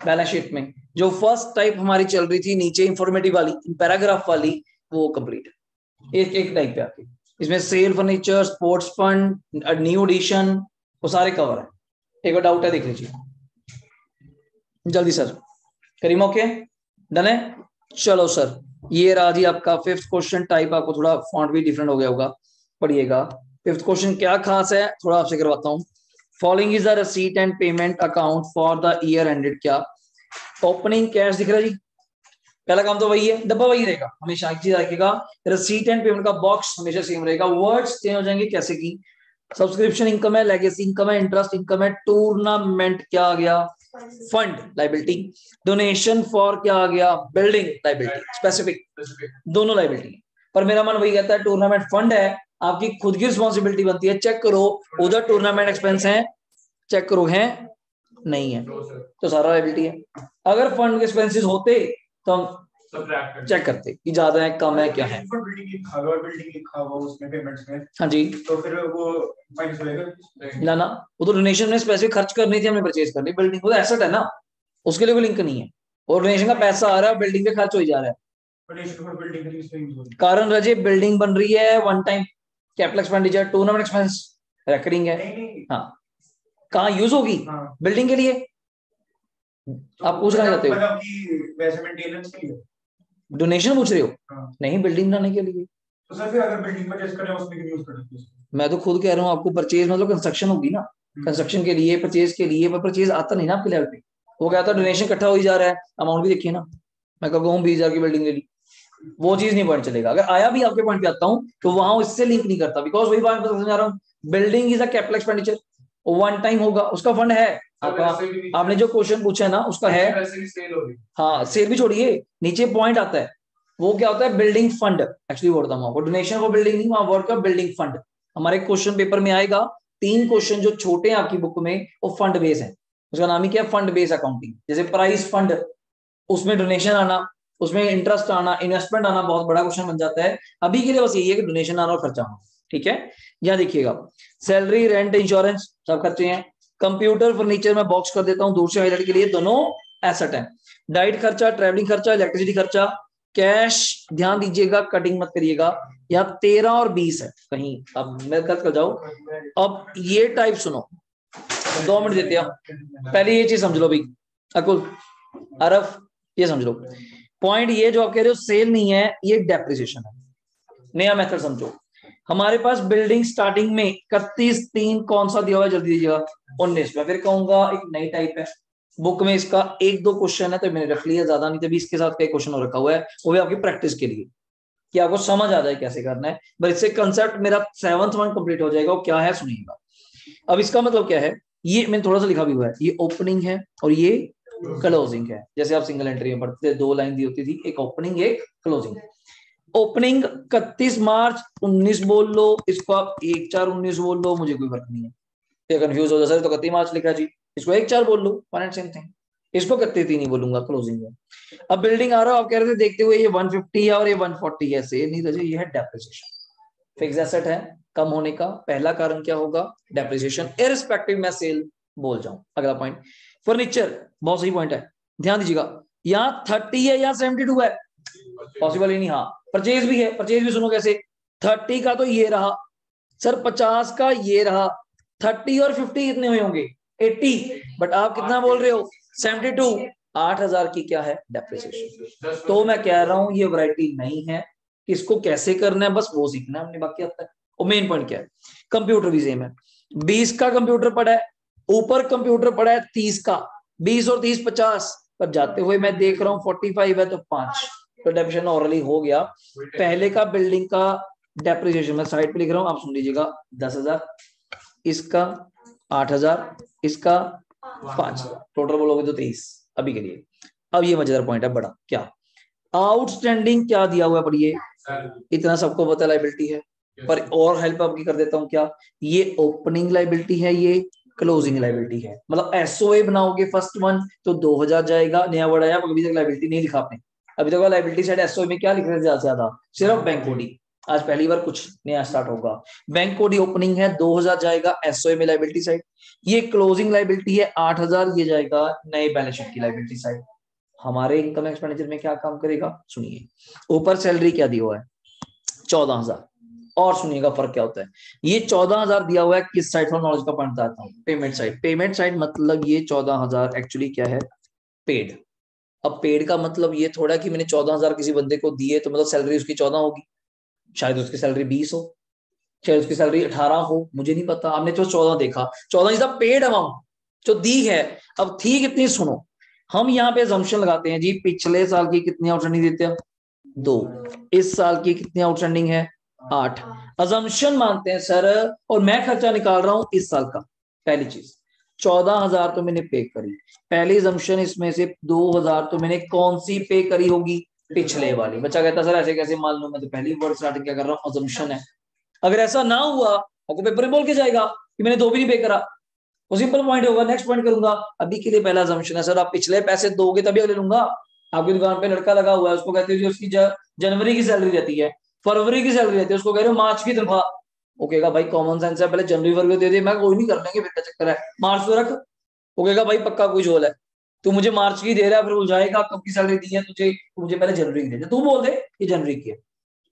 बैलेंस शीट में। जो फर्स्ट टाइप हमारी चल रही थी नीचे इंफॉर्मेटिव वाली, पैराग्राफ वाली, वो कंप्लीट है। एक टाइप पे आके इसमें sale furniture, sports fund, new edition, वो सारे कवर है। एक बार डाउट है देख लीजिए जल्दी सर। करीम ओके डन है। चलो सर ये रहा जी आपका फिफ्थ क्वेश्चन। टाइप आपको थोड़ा फॉन्ट भी डिफरेंट हो गया होगा, पढ़िएगा। फिफ्थ क्वेश्चन क्या खास है थोड़ा आपसे करवाता हूँ। Following is the receipt and payment account for the year ended. क्या ओपनिंग कैश दिख रहा है जी, पहला काम तो वही है, डब्बा वही रहेगा हमेशा, एक चीज रखेगा। रिसीट एंड पेमेंट का बॉक्स हमेशा सेम रहेगा, वर्ड्स चेंज हो जाएंगे। कैसे की सब्सक्रिप्शन इनकम है, लेगेसी इनकम है, इंटरेस्ट इनकम है, टूर्नामेंट क्या आ गया, फंड लाइबिलिटी, डोनेशन फॉर क्या आ गया, बिल्डिंग लाइबिलिटी, स्पेसिफिक दोनों लाइबिलिटी। पर मेरा मन वही कहता है टूर्नामेंट फंड है, आपकी खुद की रिस्पॉन्सिबिलिटी बनती है, चेक करो उधर टूर्नामेंट एक्सपेंस है, चेक करो है नहीं है तो सारा लाइबिलिटी है। अगर फंड के एक्सपेंसेस होते तो हम चेक करते कि ज्यादा है कम है क्या है। हाँ जी तो फिर वो माइनस हो जाएगा ना वो तो डोनेशन में स्पेसिफिक खर्च करनी थी, हमने परचेज करनी। बिल्डिंग वो तो एसेट है ना, उसके लिए कोई लिंक नहीं है। और डोनेशन का पैसा आ रहा है, बिल्डिंग पे खर्च हो जा रहा है। कारण रजे बिल्डिंग बन रही है, one time capital expenditure, tournament expense recurring है। हाँ कहाँ यूज होगी बिल्डिंग के लिए, आप पूछ रहे जाते हो डोनेशन पूछ रहे हो, नहीं बिल्डिंग बनाने के लिए। तो सर फिर अगर बिल्डिंग परचेज करें उसमें क्यों यूज करते हैं? मैं तो खुद कह रहा हूँ आपको, परचेज मतलब कंस्ट्रक्शन होगी ना, कंस्ट्रक्शन के लिए परचेज के लिए, पर परचेज आता नहीं ना आपके लेवल पे। वो क्या था डोनेशन इकट्ठा हो ही जा रहा है, अमाउंट भी देखिए ना। मैं कहूँ 20,000 की बिल्डिंग ले ली, वो चीज नहीं पॉइंट चलेगा। अगर आया भी आपके पॉइंट पे आता हूँ तो वहां इससे लिंक नहीं करता, बिकॉज वही बात समझा रहा हूँ, building is a capital expenditure, one time होगा, उसका फंड है आपका। आपने जो क्वेश्चन पूछा है ना उसका है, हाँ सेल भी छोड़िए, नीचे पॉइंट आता है वो क्या होता है, बिल्डिंग फंड। एक्चुअली बोलता हूँ डोनेशन फॉर बिल्डिंग नहीं, वहां वर्ड का बिल्डिंग फंड। हमारे क्वेश्चन पेपर में आएगा 3 क्वेश्चन जो छोटे हैं आपकी बुक में, वो फंड बेस है। उसका नाम ही क्या है, फंड बेस अकाउंटिंग। जैसे प्राइस फंड, उसमें डोनेशन आना, उसमें इंटरेस्ट आना, इन्वेस्टमेंट आना बहुत बड़ा क्वेश्चन बन जाता है। अभी के लिए बस यही है कि डोनेशन आना और खर्चा आना, ठीक है। यहाँ देखिएगा सैलरी, रेंट, इंश्योरेंस सब खर्चे हैं। कंप्यूटर, फर्नीचर में बॉक्स कर देता हूँ दूर से हाईलाइट के लिए, दोनों एसेट है। डाइट खर्चा, ट्रैवलिंग खर्चा, इलेक्ट्रिसिटी खर्चा, कैश ध्यान दीजिएगा, कटिंग मत करिएगा। यहाँ 13 और 20 है कहीं, अब मैं कट कर जाओ। अब ये टाइप सुनो, 2 मिनट देते हैं, पहले ये चीज समझ लो भाई अकुल अरफ, ये समझ लो पॉइंट। ये जो आप कह रहे हो सेल नहीं है, ये डेप्रिसिएशन है। नया मेथड समझो, हमारे पास बिल्डिंग स्टार्टिंग में 31/3 कौन सा दिया हुआ है, जल्दी दीजिएगा 19। मैं फिर कहूंगा एक नई टाइप है बुक में, इसका 1-2 क्वेश्चन है तो मैंने रख लिया, ज्यादा नहीं, तभी इसके साथ कई क्वेश्चन हो रखा हुआ है, वो भी आपकी प्रैक्टिस के लिए कि आपको समझ आ जाए कैसे करना है। बस इससे कंसेप्ट मेरा 7th वन कंप्लीट हो जाएगा। वो क्या है सुनिएगा। अब इसका मतलब क्या है, ये मैंने थोड़ा सा लिखा भी हुआ है, ये ओपनिंग है और ये क्लोजिंग है। जैसे आप सिंगल एंट्री में पढ़ते थे, 2 लाइन दी होती थी, एक ओपनिंग एक क्लोजिंग। ओपनिंग 31 मार्च 19 बोल लो, इसको आप 1/4/19 बोल लो, मुझे कोई फर्क नहीं है। ये कंफ्यूज हो जाए तो 31 मार्च लिखा जी, इसको 1/4 बोल लो, वन एंड सेम थिंग। इसको 31 नहीं बोलूंगा क्लोजिंग में। अब बिल्डिंग आ रहा हो, आप कह रहे थे देखते हुए ये 150 है और ये 140 है, सेल नहीं रहे, ये है डेप्रिसिएशन। फिक्स एसेट है, कम होने का पहला कारण क्या होगा, डेप्रिसिएशन, इररिस्पेक्टिव मैं सेल बोल जाऊं। अगला पॉइंट फर्नीचर, बहुत सही पॉइंट है, ध्यान दीजिएगा। यहाँ 30 है, यहाँ 72 है, पॉसिबल ही नहीं। हाँ परचेज भी है, परचेज भी सुनो कैसे, 30 का तो ये रहा सर, 50 का ये रहा, 30 और 50 कितने हुए होंगे, 80, बट आप कितना बोल रहे हो 72, 8,000 की क्या है डेप्रिसिएशन। तो मैं कह रहा हूं ये वैरायटी नहीं है, इसको कैसे करना है बस वो सीखना है हमने, बाकी आता है। और मेन पॉइंट क्या है, कंप्यूटर भी सेम है, 20 का कंप्यूटर पड़ा है, ऊपर कंप्यूटर पड़ा है 30 का, 20 और 30 50, पर जाते हुए मैं देख रहा हूँ 45 है तो 5, तो डेप्रिसिएशन ऑलरेडी हो गया। पहले का बिल्डिंग का डेप्रिसिएशन मैं साइड पे लिख रहा हूँ, आप सुन लीजिएगा, 10,000, इसका 8,000, इसका 5,000, टोटल बोलोगे तो 23 अभी के लिए। अब ये मजेदार पॉइंट है बड़ा, क्या आउटस्टैंडिंग क्या दिया हुआ है, पढ़िए, इतना सबको पता लाइबिलिटी है, पर और हेल्प आपकी कर देता हूं, क्या ये ओपनिंग लाइबिलिटी है, ये क्लोजिंग लाइबिलिटी है। मतलब एसओए बनाओगे फर्स्ट वन तो 2,000 जाएगा, नया वर्ड आया, अभी तक लाइबिलिटी नहीं लिखा आपने, अभी तक लाइबिलिटी साइड एसओए में क्या लिख रहे थे ज्यादा से ज्यादा, सिर्फ बैंक कोडी। आज पहली बार कुछ नया स्टार्ट होगा, बैंक कोडी ओपनिंग है 2,000 जाएगा एसओए में लाइबिलिटी साइड, ये क्लोजिंग लाइबिलिटी है 8,000, ये जाएगा नए बैलेंस शीट की लाइबिलिटी साइड। हमारे इनकम एक्सपेंडिचर में क्या काम करेगा सुनिए, ऊपर सैलरी क्या दी हुआ है 14,000, और सुनिएगा फर्क क्या होता है। ये 14,000 दिया हुआ है, किस साइड फॉर नॉलेज का पॉइंट बताता हूँ, पेमेंट साइड। पेमेंट साइड मतलब ये 14,000 एक्चुअली क्या है, पेड। अब पेड का मतलब ये थोड़ा कि मैंने 14,000 किसी बंदे को दिए तो मतलब सैलरी उसकी 14 होगी, शायद उसकी सैलरी 20 हो, शायद उसकी सैलरी 18 हो, मुझे नहीं पता। आपने तो 14 देखा, 14 इज द पेड अमाउंट जो दी है। अब थी कितनी सुनो, हम यहाँ पे assumption लगाते हैं जी, पिछले साल की कितनी आउटस्टैंडिंग देते हैं 2, इस साल की कितनी आउटस्टैंडिंग है 8, assumption मानते हैं सर, और मैं खर्चा निकाल रहा हूं इस साल का। पहली चीज 14,000 तो मैंने पे करी, पहली assumption इसमें से 2,000 तो मैंने कौन सी पे करी होगी, पिछले वाली। बच्चा कहता सर ऐसे कैसे मान लो, मैं तो पहली वर्ड स्टार्ट क्या कर रहा हूँ, assumption है। अगर ऐसा ना हुआ आपको पेपर में बोल के जाएगा कि मैंने 2 भी नहीं पे करा, वो सिंपल पॉइंट होगा, नेक्स्ट पॉइंट करूंगा। अभी के लिए पहला assumption है सर आप पिछले पैसे दोगे तभी अगले लूंगा। आपकी दुकान पे लड़का लगा हुआ है, उसको कहते हो जी उसकी जनवरी की सैलरी रहती है, फरवरी की सैलरी रहती है, उसको कह रहे हो मार्च की तनख्वाह, वो कहेगा भाई कॉमन सेंस है, पहले जनवरी फरवरी दे दे, मैं कोई नहीं कर लेंगे, फिर क्या चक्कर है, मार्च तो रख। वो कहेगा भाई पक्का कोई झोल है, तू मुझे मार्च की दे रहा है, फिर उलझाएगा कब की सैलरी दी है तुझे, मुझे पहले जनवरी की दे दे, तू बोल दे कि जनवरी की है।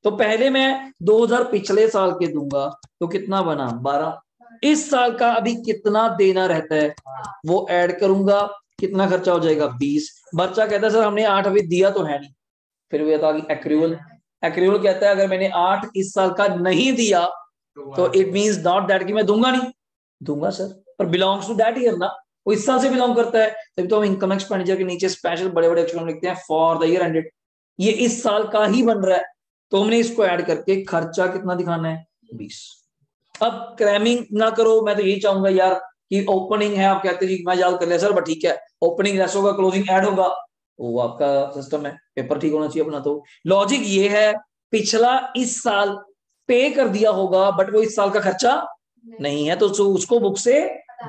तो पहले मैं 2,000 पिछले साल के दूंगा तो कितना बना 12, इस साल का अभी कितना देना रहता है वो ऐड करूंगा, कितना खर्चा हो जाएगा 20। बच्चा कहता है सर हमने 8 अभी दिया तो है नहीं, फिर वो था कि एक्रूअल। एक्रूअल कहता है अगर मैंने 8 इस साल का नहीं दिया तो इट मींस नॉट दैट कि मैं दूंगा नहीं, दूंगा सर, पर बिलोंग्स टू दैट ईयर ना, वो इस साल से बिलोंग करता है। तभी तो हम इनकम एक्सपेंडिचर के नीचे स्पेशल बड़े बड़े अक्षरों में लिखते हैं फॉर द ईयर एंडेड, ये इस साल का ही बन रहा है, तो हमने इसको ऐड करके खर्चा कितना दिखाना है 20। अब क्रैमिंग ना करो, मैं तो यही चाहूंगा यार कि ओपनिंग है, आप कहते हैं मैं याद कर लिया सर, बट ठीक है ओपनिंग लेस होगा क्लोजिंग ऐड होगा, वो आपका सिस्टम है, पेपर ठीक होना चाहिए अपना। तो लॉजिक ये है, पिछला इस साल पे कर दिया होगा बट वो इस साल का खर्चा नहीं है, तो उसको बुक से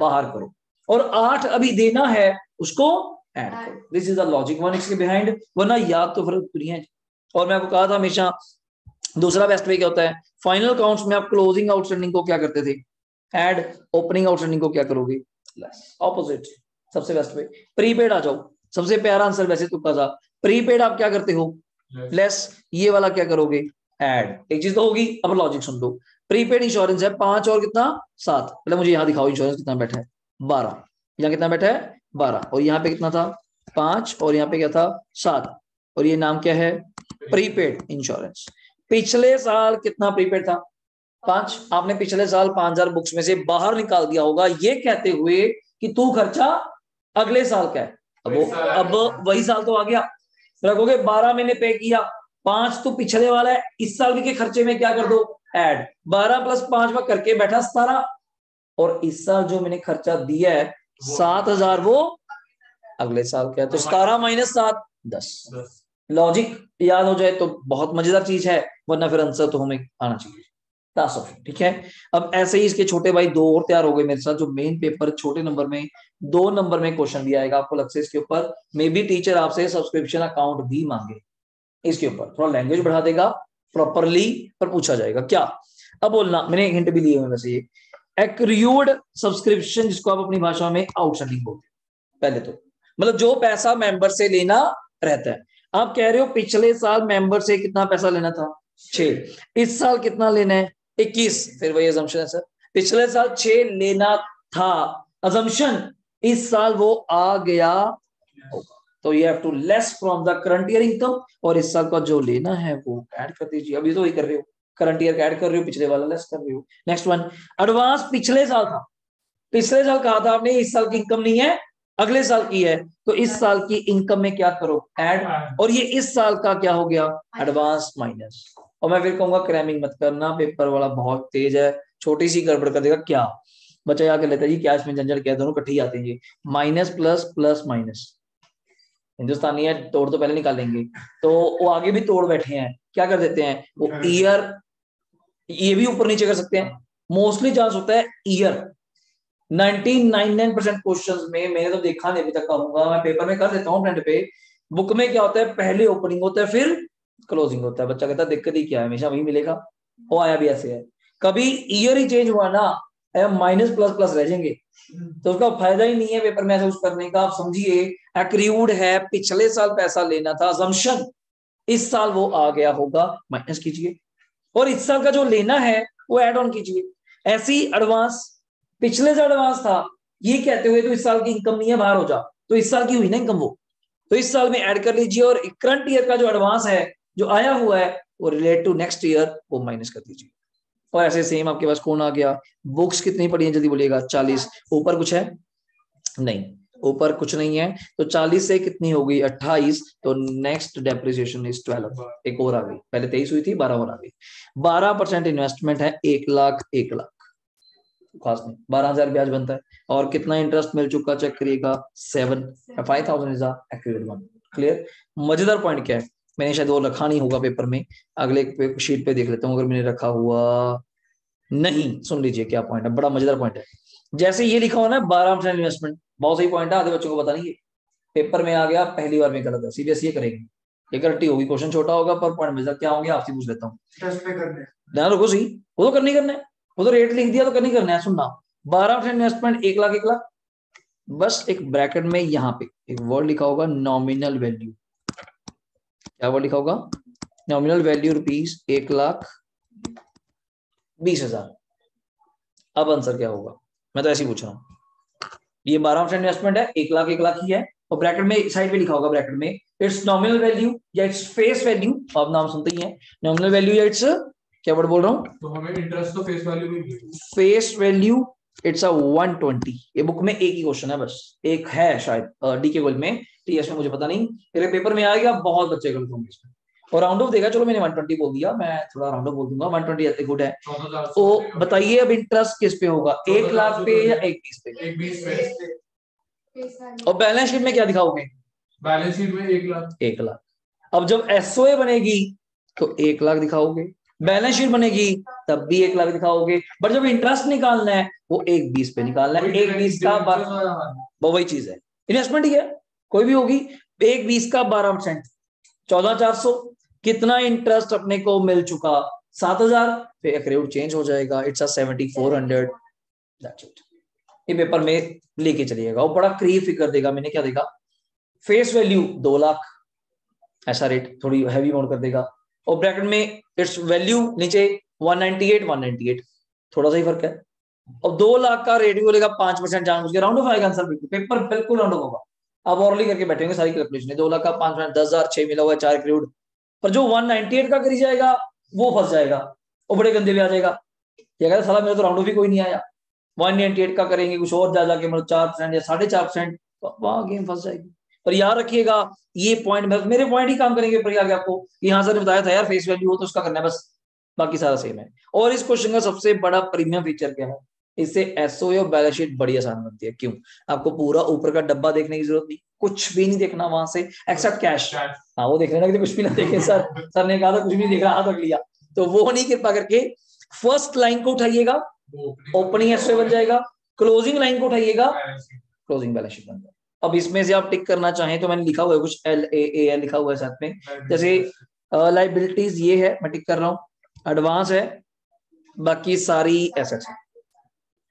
बाहर करो, और 8 अभी देना है उसको ऐड करो। This is the logic one इसके बिहाइंड, वरना याद तो फर्क दुनिया है। और मैं आपको कहा था हमेशा दूसरा बेस्ट वे क्या होता है, फाइनल काउंट्स में आप क्लोजिंग आउटस्टैंडिंग को क्या करते थे ऐड, ओपनिंग आउटस्टैंडिंग को क्या करोगे लेस, ऑपोजिट सबसे बेस्ट वे। प्रीपेड आ जाओ, सबसे प्यारा आंसर वैसे तुक्का था, प्रीपेड आप क्या करते हो लेस, ये वाला क्या करोगे ऐड। एक चीज तो होगी, अब लॉजिक सुन लो, प्रीपेड इंश्योरेंस है 5 और कितना 7, मतलब मुझे यहाँ दिखाओ इंश्योरेंस कितना बैठा है 12, यहाँ कितना बैठा है 12, और यहाँ पे कितना था 5, और यहाँ पे क्या था 7, और ये नाम क्या है प्रीपेड इंश्योरेंस। पिछले साल कितना प्रीपेड था 5, आपने पिछले साल 5,000 बुक्स में से बाहर निकाल दिया होगा ये कहते हुए कि तू खर्चा अगले साल का है। अब वही साल तो आ गया, रखोगे 12 महीने पे किया, 5 तो पिछले वाला है, इस साल के खर्चे में क्या कर दो ऐड, 12 + 5 में करके बैठा 17, और इस साल जो मैंने खर्चा दिया है 7,000 वो अगले साल का है, तो 17 - 7 10। लॉजिक याद हो जाए तो बहुत मजेदार चीज है, वरना फिर आंसर तो हमें आना चाहिए लास्ट ऑप्शन, ठीक है। अब ऐसे ही इसके छोटे भाई 2 और तैयार हो गए मेरे साथ, जो मेन पेपर छोटे नंबर में 2 नंबर में क्वेश्चन भी आएगा आपको लगता है इसके ऊपर, मे बी टीचर आपसे सब्सक्रिप्शन अकाउंट भी मांगे, इसके ऊपर थोड़ा लैंग्वेज बढ़ा देगा प्रॉपरली, पर पूछा जाएगा क्या। अब बोलना, मैंने हिंट भी लिए हुए वैसे, ये एक्रूड सब्सक्रिप्शन जिसको आप अपनी भाषा में आउटस्टैंडिंग बोलते हैं, पहले तो मतलब जो पैसा मेंबर से लेना रहता है। आप कह रहे हो पिछले साल मेंबर से कितना पैसा लेना था 6, इस साल कितना लेना है 21, फिर वही assumption है सर, पिछले साल 6 लेना था, assumption इस साल वो आ गया होगा, तो you have to less from the current year income, और इस साल का जो लेना है वो ऐड कर दीजिए। अभी तो वही कर रहे हो, करंट ईयर का ऐड कर रहे हो, पिछले वाला लेस कर रहे हो। नेक्स्ट वन, एडवांस पिछले साल था, पिछले साल कहा था आपने इस साल की इनकम नहीं है अगले साल की है, तो इस साल की इनकम में क्या करो ऐड, और ये इस साल का क्या हो गया एडवांस माइनस। और मैं फिर कहूंगा क्रैमिंग मत करना, पेपर वाला बहुत तेज है, छोटी सी गड़बड़ कर देगा। क्या बच्चा याद कर लेता है जी, क्या इसमें झंझट क्या, दोनों इकट्ठे ही आते हैं जी, माइनस प्लस प्लस माइनस, हिंदुस्तानी है तोड़ तो पहले निकालेंगे, तो वो आगे भी तोड़ बैठे हैं, क्या कर देते हैं वो ईयर, ये भी ऊपर नीचे कर सकते हैं, मोस्टली चांस होता है ईयर। 99% क्वेश्चंस में मैंने तो देखा नहीं अभी तक, कहूंगा मैं पेपर में कर देता हूँ फ्रंट पे, बुक में क्या होता है पहले ओपनिंग होता है फिर क्लोजिंग होता है। बच्चा कहता है दिक्कत ही क्या है, हमेशा वही मिलेगा, वो आया भी ऐसे है, कभी ईयर ही चेंज हुआ ना माइनस प्लस प्लस रह जाएंगे, तो उसका फायदा ही नहीं है पेपर में ऐसा कुछ करने का। आप समझिए एक्रूड है, पिछले साल पैसा लेना था, assumption इस साल वो आ गया होगा, माइनस कीजिए, और इस साल का जो लेना है वो ऐड ऑन कीजिए। ऐसी एडवांस, पिछले जो एडवांस था ये कहते हुए तो इस साल की इनकम नहीं है, बाहर हो जा, तो इस साल की हुई ना इनकम वो, तो इस साल में ऐड कर लीजिए। और करंट ईयर का जो एडवांस है जो आया हुआ है वो रिलेट टू नेक्स्ट ईयर वो माइनस कर दीजिए। और ऐसे सेम आपके पास कौन आ गया। बुक्स कितनी पड़ी है जल्दी बोलिएगा। 40। ऊपर कुछ है नहीं, ऊपर कुछ नहीं है, तो 40 से कितनी हो गई 28, तो नेक्स्ट डेप्रिसिएशन इज 12। एक और आ गई, पहले 23 हुई थी, 12 और आ गई। 12% इन्वेस्टमेंट है, 1 लाख, 1 लाख खास नहीं, 12,000 ब्याज बनता है। और कितना इंटरेस्ट मिल चुका चेक करिएगा, 5,000 इज एक्यूरेट वन। क्लियर। मजेदार पॉइंट क्या है, मैंने शायद वो रखा नहीं होगा पेपर में, अगले शीट पे देख लेता हूँ अगर मैंने रखा हुआ नहीं। सुन लीजिए क्या पॉइंट है, बड़ा मजेदार पॉइंट है। जैसे ये लिखा हो ना 12% इन्वेस्टमेंट, बहुत सही पॉइंट है, आधे बच्चों को पता नहीं है, पेपर में आ गया पहली बार में गलत है, सीबीएसई ये करेगी, ये गलती होगी, क्वेश्चन छोटा होगा पर पॉइंट मजेदार क्या होंगे आपसे पूछ लेता हूँ। ध्यान रखो सही, वो तो करनी करना है, वो तो रेट लिख दिया तो करनी करना है। सुनना 12% इन्वेस्टमेंट 1 लाख, 1 लाख, बस एक ब्रैकेट में यहाँ पे एक वर्ड लिखा होगा नॉमिनल वैल्यू। क्या वर्ड लिखा होगा, नॉमिनल वैल्यू रुपीज 1,20,000। अब आंसर क्या होगा, मैं तो ऐसे ही पूछ रहा हूँ। ये 12% इन्वेस्टमेंट है, 1 लाख 1 लाख ही है, और ब्रैकेट में साइड पे लिखा होगा ब्रैकेट में इट्स नॉमिनल वैल्यू या इट्स फेस वैल्यू, आप नाम सुनते ही हैं, नॉमिनल वैल्यू या इट्स क्या वर्ड बोल रहा हूँ, तो हमें इंटरेस्ट तो फेस वैल्यू में फेस वैल्यू इट्स 120। ये बुक में एक ही क्वेश्चन है, बस एक है शायद डीके गोल्ड में, टीएस में मुझे पता नहीं, मेरे पेपर में आएगा, बहुत बच्चे गलत होंगे इसमें और राउंड ऑफ देगा। चलो मैंने 120 बोल दिया, मैं थोड़ा राउंड ऑफ बोल दूंगा, 120 गुड है। तो बताइए अब इंटरेस्ट किस पे होगा, 1 लाख पे या 1,20 पे? 1,20 पे। और बैलेंस शीट में क्या दिखाओगे, बैलेंस शीट में 1 लाख। 1 लाख। अब जब एसओए बनेगी तो 1 लाख दिखाओगे, बैलेंस शीट बनेगी तब भी 1 लाख दिखाओगे, बट जब इंटरेस्ट निकालना है वो 1,20 पे निकालना है। 1,20 का वो वही चीज है, इन्वेस्टमेंट ही है कोई भी होगी। 1,20 का 12%, 14,400। कितना इंटरेस्ट अपने को मिल चुका, 7,000, फिर एक्रेड चेंज हो जाएगा, इट्स 7,400। That's it. ये पेपर में लेके चलिएगा, वो बड़ा क्रीप फिगर देगा, मैंने क्या देगा, फेस वैल्यू 2 लाख, ऐसा रेट थोड़ी हैवी मोड कर देगा, और ब्रैकेट में इट्स वैल्यू नीचे 198, थोड़ा सा ही फर्क है। और 2 लाख का रेट भी बोलेगा 5% जान उसके राउंड ऑफ आएगा आंसर, बिल्कुल पेपर बिल्कुल राउंड ऑफ होगा। अब ऑरली करके बैठेंगे सारी कैलकुलेशन, 2 लाख का 5%, 10,000, 6 मिला हुआ है 4 करोड़, पर जो 198 का करी जाएगा वो फंस जाएगा, वो बड़े गंदे भी आ जाएगा, ये कहता साला मेरा तो राउंड ऑफ ही कोई नहीं आया। 198 का करेंगे कुछ और जा जाके मतलब 4% या 4.5%, वहां गेम फंस जाएगी। पर याद रखिएगा ये पॉइंट, मेरे पॉइंट ही काम करेंगे ऊपर आगे आपको, यहाँ सर ने बताया था यार फेस वैल्यू हो तो उसका करना है बस, बाकी सारा सेम है। और इस क्वेश्चन का सबसे बड़ा प्रीमियम फीचर क्या है, इससे एसओए और बैलेंस शीट बड़ी आसान बनती है। क्यों, आपको पूरा ऊपर का डब्बा देखने की जरूरत नहीं, कुछ भी नहीं देखना वहां से एक्सेप्ट कैश। हाँ वो देख लेना कि कुछ भी ना देखे, सर ने कहा था कुछ भी नहीं देख रहा, हाथ रख लिया, तो वो नहीं, कृपा करके फर्स्ट लाइन को उठाइएगा, ओपनिंग एसओए बन जाएगा, क्लोजिंग लाइन को उठाइएगा, क्लोजिंग बैलेंस शीट बन जाएगा। अब इसमें से आप टिक करना चाहें तो मैंने लिखा हुआ है कुछ LAAL लिखा हुआ है साथ में, जैसे लाइबिलिटीज ये है, मैं टिक कर रहा हूँ, एडवांस है, बाकी सारी एसेट्स है।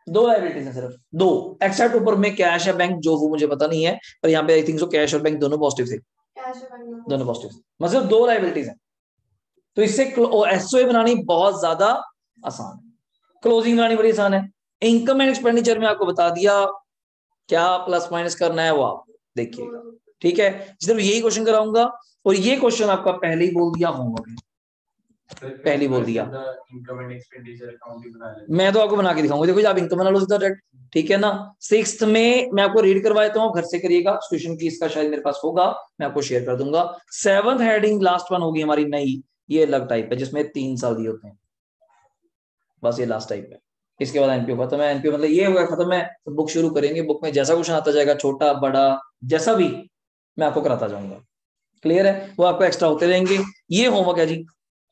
2 लाइबिलिटीज है सिर्फ, 2, एक्सेप्ट ऊपर में कैश है बैंक, जो वो मुझे पता नहीं है, पर यहाँ पे आई थिंक सो कैश और बैंक दोनों पॉजिटिव थे, दोनों पॉजिटिव, मतलब 2 लाइबिलिटीज है। तो इससे एसओए बनानी बहुत ज्यादा आसान है, क्लोजिंग बनानी बड़ी आसान है। इनकम एंड एक्सपेंडिचर में आपको बता दिया क्या प्लस माइनस करना है वो आप देखिएगा, ठीक है। सिर्फ यही क्वेश्चन कराऊंगा, और ये क्वेश्चन आपका पहले ही बोल दिया होमवर्क, पहले बोल दिया, मैं तो आपको बना के दिखाऊंगा, देखो आप इनकम बना लो सीधा डायरेक्ट, ठीक है ना। 6th में मैं आपको रीड करवा देता हूँ, घर से करिएगा, ट्यूशन की इसका शायद मेरे पास होगा, मैं आपको शेयर कर दूंगा। 7th हेडिंग लास्ट वन होगी हमारी नई, ये अलग टाइप है जिसमें 3 साल दिए होते हैं, बस ये लास्ट टाइप है, इसके बाद एनपीओ खत्म है। एनपीओ मतलब ये होगा खत्म है, तो बुक शुरू करेंगे, बुक में जैसा क्वेश्चन आता जाएगा, छोटा बड़ा जैसा भी, मैं आपको कराता जाऊंगा, क्लियर है, वो आपको एक्स्ट्रा होते रहेंगे। ये होमवर्क है जी,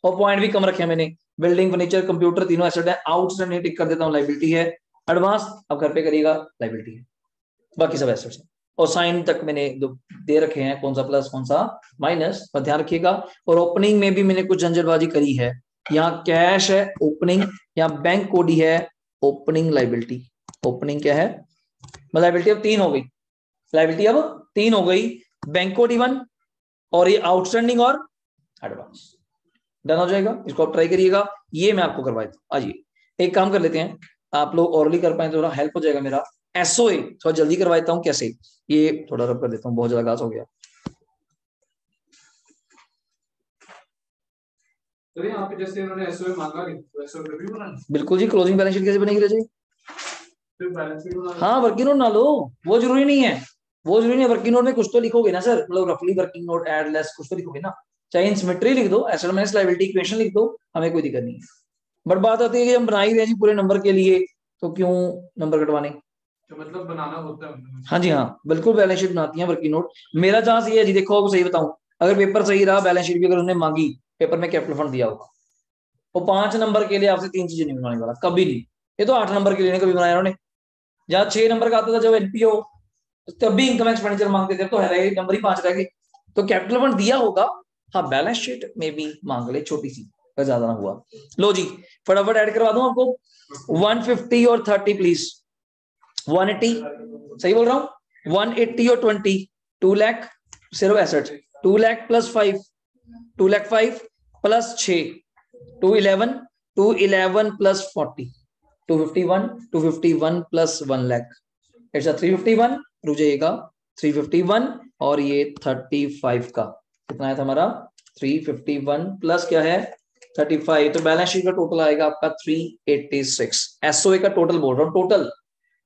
और पॉइंट भी कम रखे मैंने, बिल्डिंग फर्नीचर कंप्यूटर तीनों एसेट है, आउटस्टैंडिंग टिक कर देता हूँ, लाइबिलिटी है, एडवांस अब घर पे करिएगा लाइबिलिटी है, बाकी सब एसेट्स है, और साइन तक मैंने दे रखे हैं, कौन सा प्लस कौन सा माइनस, पर ध्यान रखिएगा। और ओपनिंग में भी मैंने कुछ झंझटबाजी करी है, यहाँ कैश है ओपनिंग, यहाँ बैंक कोडी है ओपनिंग लाइबिलिटी, ओपनिंग क्या है लाइबिलिटी, अब 3 हो गई, लाइबिलिटी अब 3 हो गई, बैंक कोड 1, और ये आउटस्टैंडिंग और एडवांस, डन हो जाएगा, इसको आप ट्राई करिएगा, ये मैं आपको करवाया था। आइए एक काम कर लेते हैं, आप लोग ऑरली कर पाए तो थोड़ा हेल्प हो जाएगा मेरा। एसओए थोड़ा जल्दी करवा देता हूँ, कैसे, ये थोड़ा रब कर देता हूँ, बहुत ज्यादा घास हो गया। तो यहाँ पे जैसे उन्होंने एसओए मांगा नहीं तो एसओए रिव्यू बनाना, बिल्कुल जी। क्लोजिंग बैलेंस शीट कैसे बनेगी रजय? फिर बैलेंस शीट बनाना। हाँ वर्किंग नोट ना लो, वो जरूरी नहीं है, वो जरूरी नहीं है। वर्किंग नोट में कुछ तो लिखोगे ना सर, मतलब रफली वर्किंग नोट ऐड लेस कुछ तो लिखोगे ना, चाहे इन सिमेट्री लिख दो, एसेट माइनस लायबिलिटी इक्वेशन लिख दो, हमें कोई दिक्कत नहीं है। बट बात आती है कि हम बना ही रहे जी पूरे नंबर के लिए, तो क्यों नंबर कटवाने? तो मतलब बनाना होता है। हाँ जी हाँ बिल्कुल, बैलेंस शीट बनाती है वर्किंग नोट। मेरा चांस ये है जी, देखो आपको सही बताऊं, अगर पेपर सही रहा, बैलेंस शीट भी अगर उन्होंने मांगी, पेपर में कैपिटल फंड दिया होगा, वो 5 नंबर के लिए आपसे 3 चीजें नहीं बनाने वाला कभी नहीं। ये तो 8 नंबर के लिए नहीं कभी बनाया उन्होंने। जहाँ 6 नंबर का आता था जब एनपीओ, तब भी इनकम एक्सपेंडिचर मांगते थे, तो है नंबर ही 5 रह गए, तो कैपिटल फंड दिया होगा। हाँ बैलेंस शीट में भी मांग ले छोटी सी, ज्यादा ना हुआ। लो जी फटाफट ऐड करवा दूं आपको, 150 और 30 प्लीज। 180 सही बोल रहा हूँ, 180 और 20, 2 लाख सिर्फ asset, 2 lakh plus 5, 2 lakh 5 plus 6, 211, 211 plus 40, 251, 251 plus 1 lakh, it's 351। रुक जाइएगा, 351 और ये 35 का कितना है हमारा, 351 प्लस क्या है 35, तो बैलेंस शीट का टोटल आएगा आपका 386। एसओए का टोटल बोल रहा हूँ, टोटल।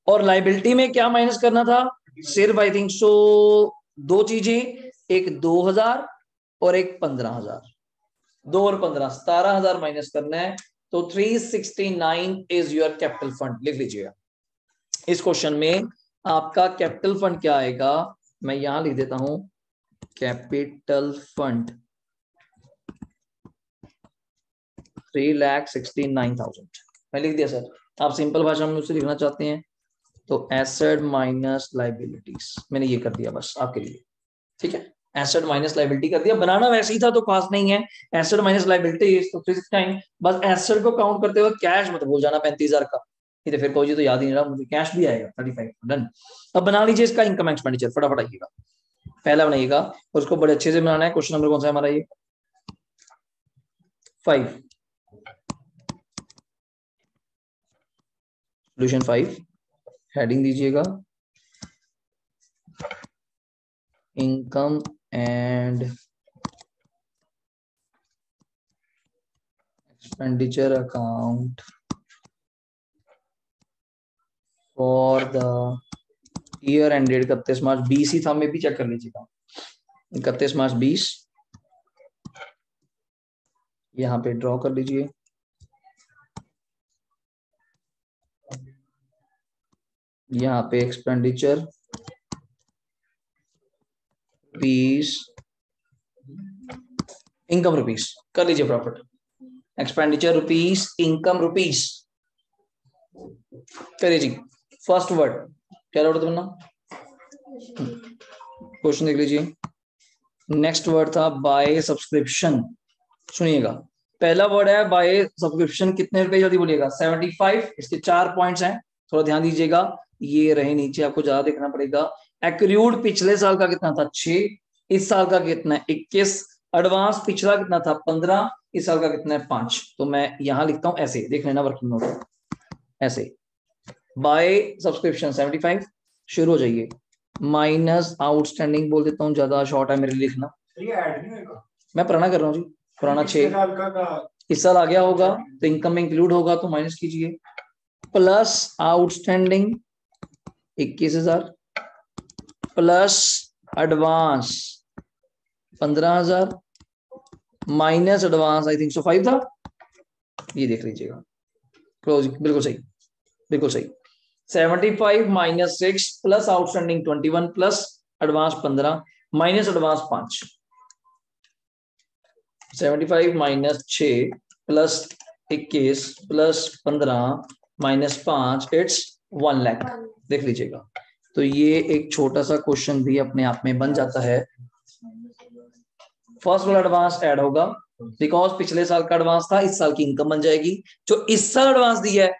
और लाइबिलिटी में क्या माइनस करना था, सिर्फ आई थिंक सो 2 चीजें, एक 2000 और एक 15000, 2 और 15, 17000 माइनस करना है, तो 369 इज योर कैपिटल फंड। लिख लीजिएगा, इस क्वेश्चन में आपका कैपिटल फंड क्या आएगा, मैं यहां लिख देता हूं, कैपिटल फंड 3,69,000 मैं लिख दिया सर। आप सिंपल भाषा में उससे लिखना चाहते हैं तो एसेट माइनस लाइबिलिटीज, मैंने ये कर दिया बस आपके लिए, ठीक है। एसेट माइनस लाइबिलिटी कर दिया, बनाना वैसे ही था तो खास नहीं है, एसेट माइनस लाइबिलिटी तो 369, बस एसेट को काउंट करते हुए कैश मत भूल जाना 35,000 का, तो फिर कोई जी तो याद ही नहीं रहा मुझे, कैश भी आएगा 35। डन। अब बना लीजिए इसका इनकम एक्सपेंडिचर, फटाफट आइएगा, पहला बनाइएगा, उसको बड़े अच्छे से बनाना है। क्वेश्चन नंबर कौन सा है हमारा, ये 5, सोल्यूशन 5, हेडिंग दीजिएगा income and expenditure account for the year ended 31 मार्च 20 ही था, मैं भी चेक कर लीजिएगा, 31 मार्च 20, यहाँ पे ड्रॉ कर लीजिए। यहाँ पे एक्सपेंडिचर रुपीस, इनकम रुपीस कर लीजिए profit, expenditure rupees, income rupees करिए जी। फर्स्ट वर्ड क्या वर्ड था बनना, क्वेश्चन देख लीजिए। नेक्स्ट वर्ड था बाय सब्सक्रिप्शन, सुनिएगा, पहला वर्ड है बाय सब्सक्रिप्शन, कितने रुपए जल्दी बोलिएगा, 75। इसके 4 पॉइंट्स हैं, थोड़ा ध्यान दीजिएगा, ये रहे नीचे, आपको ज्यादा देखना पड़ेगा। एक्रूड पिछले साल का कितना था 6, इस साल का कितना है 21, एडवांस पिछला कितना था 15, इस साल का कितना है 5, तो मैं यहां लिखता हूं ऐसे, देख लेना वर्किंग नोट ऐसे, बाय सब्सक्रिप्शन 75, शुरू हो जाइए, माइनस आउटस्टैंडिंग बोल देता हूँ, ज्यादा शॉर्ट है मेरे लिए लिखना, मैं पुराना कर रहा हूँ जी, पुराना 6 इस साल आ गया होगा तो इनकम में इंक्लूड होगा तो माइनस कीजिए, plus outstanding 21,000 plus advance 15,000 minus advance I think सो 5 था, ये देख लीजिएगा, क्लोज, बिल्कुल सही, बिल्कुल सही। 75 minus 6 plus outstanding 21 plus advance 15 minus advance 5, 75 minus 6 plus 21 plus 15 minus 5, it's 1 lakh, देख लीजिएगा। तो ये एक छोटा सा क्वेश्चन भी अपने आप में बन जाता है। फर्स्ट वाला एडवांस ऐड होगा बिकॉज पिछले साल का एडवांस था, इस साल की इनकम बन जाएगी, जो इस साल एडवांस दिया है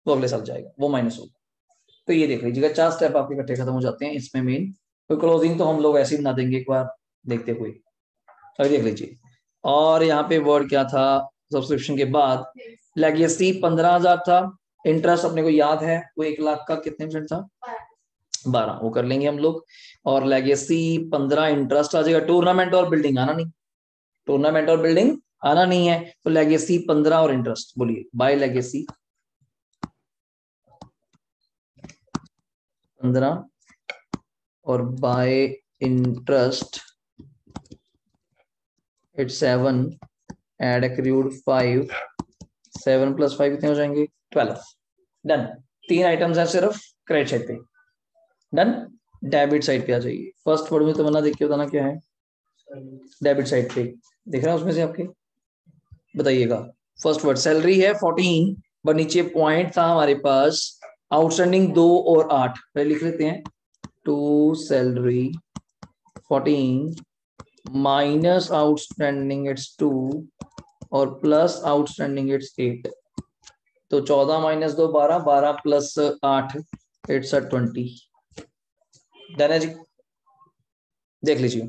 वो अगले साल जाएगा, वो माइनस होगा। तो ये देख लीजिएगा, 4 स्टेप आपके इकट्ठे खत्म हो जाते हैं इसमें मेन, तो क्लोजिंग तो हम लोग ऐसे ही बना देंगे एक बार देखते हुए, अभी देख लीजिए। और यहाँ पे वर्ड क्या था सब्सक्रिप्शन के बाद? लेगेसी 15,000 था, इंटरेस्ट अपने को याद है वो 1 लाख का कितने परसेंट था? 12, वो कर लेंगे हम लोग। और लेगेसी 15, इंटरेस्ट आ जाएगा। टूर्नामेंट और बिल्डिंग आना नहीं, टूर्नामेंट और बिल्डिंग आना नहीं है, तो लेगेसी 15 और इंटरेस्ट बोलिए बाय लेगेसी 15 और by interest it's 7 add accrued 5, 7 + 5 कितने हो जाएंगे? 12। डन। 3 आइटम्स है सिर्फ क्रेडिट साइड पे। डन। डेबिट साइड पे आ जाइए। फर्स्ट वर्ड में तो बना देख के बताना क्या है डेबिट साइड पे, देख रहे हैं उसमें से आपके, बताइएगा। फर्स्ट वर्ड सैलरी है 14, पर नीचे पॉइंट था हमारे पास आउटस्टैंडिंग 2 और 8, पहले लिख लेते हैं। To salary 14 minus outstanding it's 2 और प्लस आउटस्टैंडिंग इट्स 8, तो 14 - 2 12, 12 + 8 इट्स 20। डन है जी, देख लीजिए।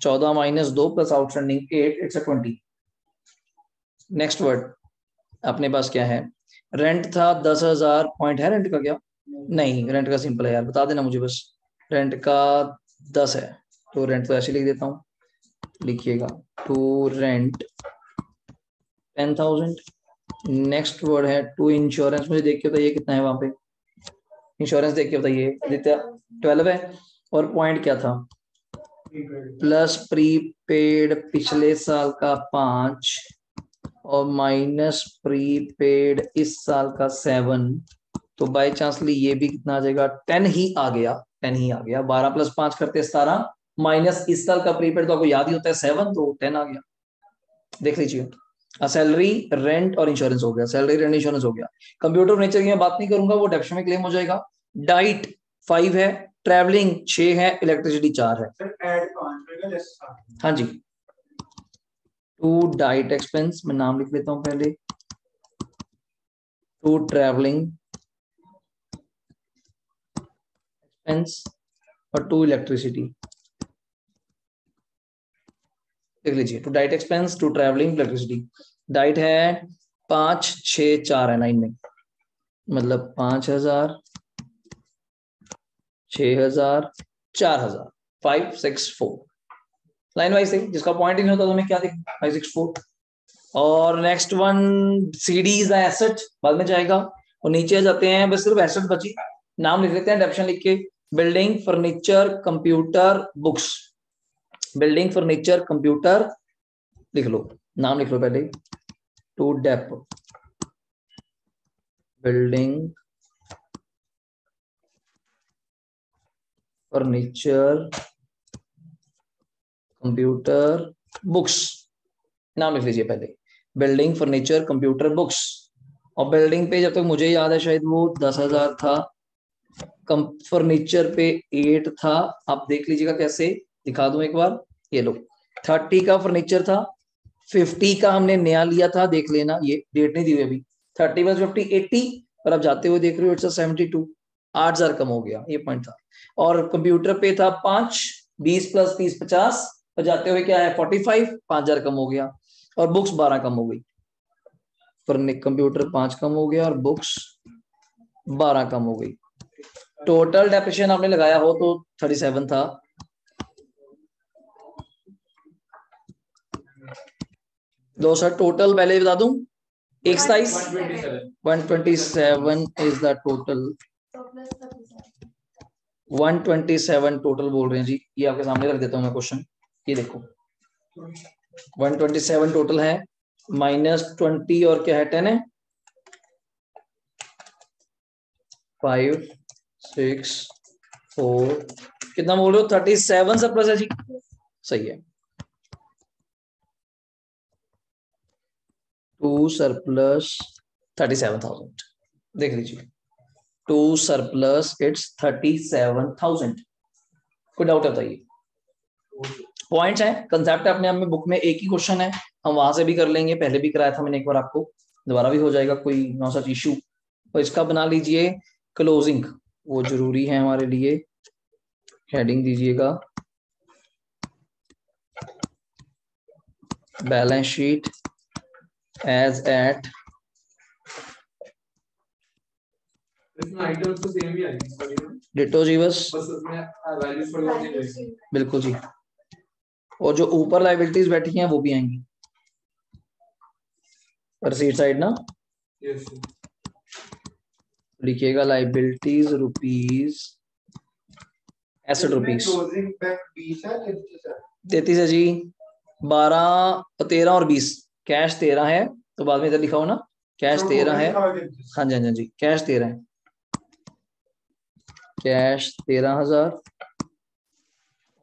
14 - 2 plus outstanding 8 it's 20। Next word अपने पास क्या है? रेंट था 10,000, पॉइंट है रेंट का क्या? नहीं, रेंट का सिंपल है यार, बता देना मुझे बस। रेंट का 10 है, तो रेंट तो ऐसे लिख देता हूँ, लिखिएगा टू रेंट 10,000। नेक्स्ट वर्ड है टू इंश्योरेंस, मुझे देख के बताइए कितना है वहां पे, इंश्योरेंस देख के बताइए। आदित्य 12 है, और पॉइंट क्या था? प्लस प्रीपेड पिछले साल का 5 और माइनस प्रीपेड इस साल का 7, तो बाई चांसली ये भी कितना आ जाएगा? 10 ही आ गया, 10 ही आ गया। 12 + 5 करते 17, माइनस इस साल का प्रीपेड तो आपको याद ही होता है 7, तो 10 आ गया। देख लीजिए, सैलरी रेंट और इंश्योरेंस हो गया, सैलरी रेंट इंश्योरेंस हो गया। कंप्यूटर फर्नीचर की मैं बात नहीं करूंगा, वो डेप्थ में क्लेम हो जाएगा। डाइट 5 है, ट्रैवलिंग 6 है, इलेक्ट्रिसिटी 4 है। हाँ जी, टू डाइट एक्सपेंस, मैं नाम लिख लेता हूं पहले, टू ट्रैवलिंग एक्सपेंस और टू इलेक्ट्रिसिटी। देख लीजिए, to diet expense, to travelling, electricity. Diet है 5 6 4 है 9 में, मतलब 5,000 6,000 4,000 5 6 4, लाइन वाइज है। जिसका पॉइंट ही नहीं होता तो हमें क्या देखें? 5 6 4। और next one CD is the asset, बाद में जाएगा। और नीचे आ जाते हैं, बस सिर्फ एसेट बची, नाम लिख लेते हैं डेफिनेशन लिख के। Building furniture computer books, building furniture computer लिख लो, नाम लिख लो पहले। To dep building furniture computer books, नाम लिख लीजिए पहले, बिल्डिंग फर्नीचर कंप्यूटर बुक्स। और बिल्डिंग पे जब तक मुझे याद है शायद वो 10,000 था, फर्नीचर पे 8 था। आप देख लीजिएगा कैसे, दिखा दूं एक बार, ये लो 30 का फर्नीचर था, 50 का हमने नया लिया था, देख लेना, ये डेट नहीं दी हुई अभी। 30 + 50 80, और अब जाते हुए देख रहे हो इट्स 72, 8,000 कम हो गया, ये पॉइंट था। और कंप्यूटर पे था 5, 20 + 30 50, और जाते हुए क्या है 45, 5,000 कम हो गया, और बुक्स 12 कम हो गई। कंप्यूटर 5 कम हो गया और बुक्स 12 कम हो गई। टोटल डेप्रिसिएशन आपने लगाया हो तो 37 था, दो सर टोटल पहले बता दूं, 127 इज द टोटल, 127 टोटल बोल रहे हैं जी। ये आपके सामने रख देता हूं मैं क्वेश्चन, ये देखो 127 टोटल है, -20 और क्या है 10 है, 5 6 4, कितना बोल रहे हो? 37 सरप्लस है जी, सही है। टू सरप्लस 37,000, देख लीजिए, टू सरप्लस इट्स 37,000। कोई डाउट है बताइए? पॉइंट्स हैं, कंसेप्ट है अपने आप में, बुक में एक ही क्वेश्चन है, हम वहां से भी कर लेंगे, पहले भी कराया था मैंने एक बार आपको, दोबारा भी हो जाएगा, कोई नो सच इशू। तो इसका बना लीजिए क्लोजिंग, वो जरूरी है हमारे लिए, हेडिंग दीजिएगा balance sheet as at items तो सेम ही आएगी डिटो जी, बस उसमें वैल्यूज थोड़ी और चेंज होगी। बिल्कुल जी। और जो ऊपर लाइबिलिटीज बैठी हैं वो भी आएंगी रिसीट साइड ना। यस लिखिएगा liabilities rupees, asset rupees. Closing back 20 है 33 है जी। 12, 13 और 20। कैश 13 है तो बाद में इधर लिखा हो ना, कैश 13 है। हाँ जी हाँ जी, कैश 13 है, कैश 13,000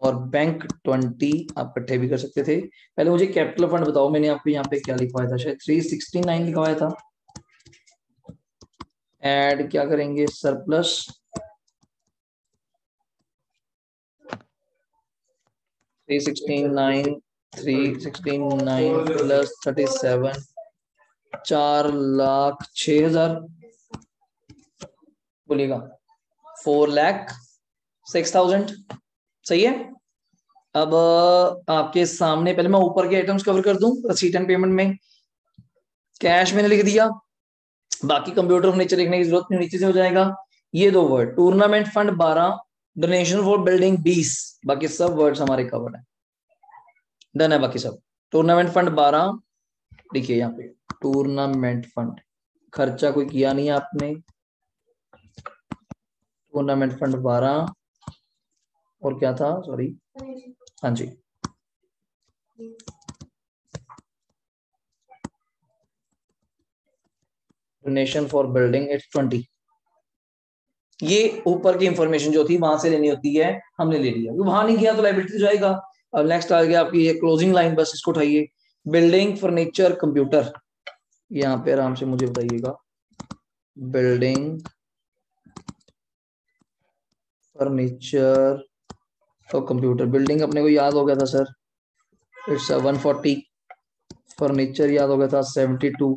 और बैंक 20 आप इकट्ठे भी कर सकते थे। पहले मुझे कैपिटल फंड बताओ, मैंने आपको यहाँ पे क्या लिखवाया था, शायद 369 लिखवाया था। ऐड क्या करेंगे, सरप्लस 369 प्लस 37 4,06,000 बोलिएगा 4,06,000 सही है। अब आपके सामने पहले मैं ऊपर के आइटम्स कवर कर दूं। रसीट एंड पेमेंट में कैश मैंने लिख दिया, बाकी कंप्यूटर फर्नीचर लिखने की जरूरत नहीं, नीचे से हो जाएगा। ये दो word tournament fund 12, donation for building 20, बाकी सब वर्ड्स हमारे कवर्ड है, डन है बाकी सब। टूर्नामेंट फंड 12 देखिए यहाँ पे, टूर्नामेंट फंड खर्चा कोई किया नहीं आपने, टूर्नामेंट फंड 12 और क्या था, सॉरी, हाँ जी डोनेशन फॉर बिल्डिंग इट्स 20। ये ऊपर की इंफॉर्मेशन जो थी वहां से लेनी होती है, हमने ले लिया, वहां नहीं किया तो लाइबिलिटी जाएगा। अब नेक्स्ट आ गया आपकी ये क्लोजिंग लाइन, बस इसको उठाइए। बिल्डिंग फर्नीचर कंप्यूटर, यहाँ पे आराम से मुझे बताइएगा, बिल्डिंग फर्नीचर और कंप्यूटर। बिल्डिंग अपने को याद हो गया था सर, इट्स 140, फर्नीचर याद हो गया था 72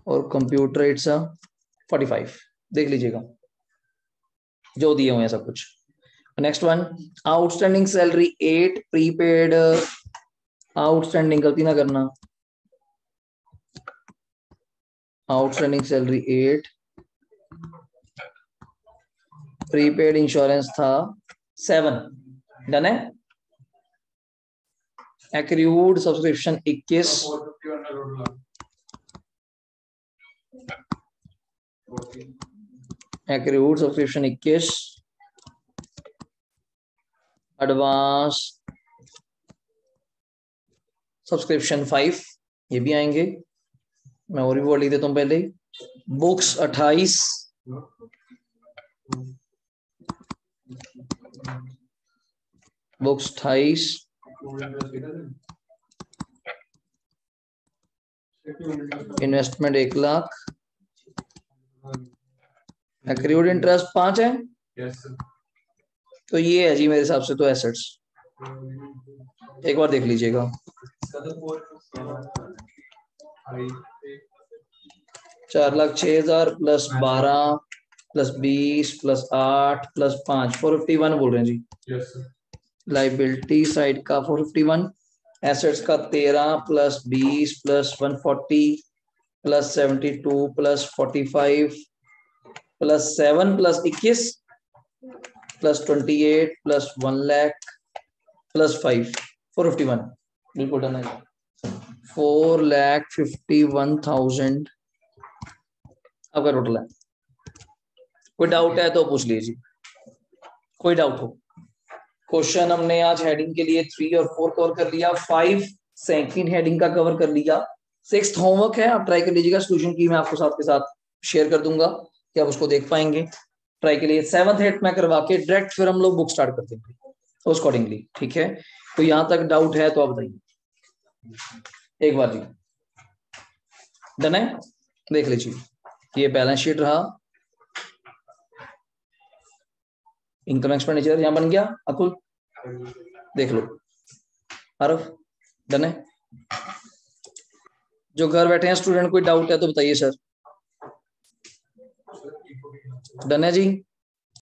और कंप्यूटर इट्स 45। देख लीजिएगा जो दिए हुए हैं सब कुछ। Next one, outstanding salary 8, prepaid outstanding, गलती ना करना, आउटस्टैंडिंग सैलरी 8, प्रीपेड इंश्योरेंस था 7, डन है। Accrued subscription 21, accrued subscription 21, advance subscription 5, ये भी आएंगे। मैं और भी वर्ड लिख देता हूं पहले। Books 28, books 28, investment 1 lakh, accrued interest 5 है। तो ये है जी मेरे हिसाब से तो एसेट्स, एक बार देख लीजिएगा। 4,06,000 प्लस 12 प्लस 20 प्लस 8 प्लस 5 451 बोल रहे हैं जी। लाइबिलिटी साइड का 451, एसेट्स का 13 plus 20 plus 140 plus 72 plus 45 plus 7 plus 21 plus 28 plus 1 lakh plus 5 451, बिल्कुल डन है। 4,51,000 आपका टोटल है। कोई डाउट है तो पूछ लीजिए, कोई डाउट हो। क्वेश्चन हमने आज हेडिंग के लिए 3 और 4 कवर कर लिया, 5 सेकंड हेडिंग का कवर कर लिया। 6th होमवर्क है, आप ट्राई कर लीजिएगा। सोल्यूशन की मैं आपको साथ के साथ शेयर कर दूंगा कि आप उसको देख पाएंगे। ट्राई के लिए 7th 8th में करवा के डायरेक्ट फिर हम लोग बुक स्टार्ट कर देंगे उस अकॉर्डिंगली, ठीक है। तो यहां तक डाउट है तो आप बताइए एक बार जी। डन है, देख लीजिए। ये बैलेंस शीट रहा, इनकम एक्सपेंडिचर यहां बन गया। अकुल देख लो, आरफ डन है। जो घर बैठे हैं स्टूडेंट, कोई डाउट है तो बताइए सर। डन है जी।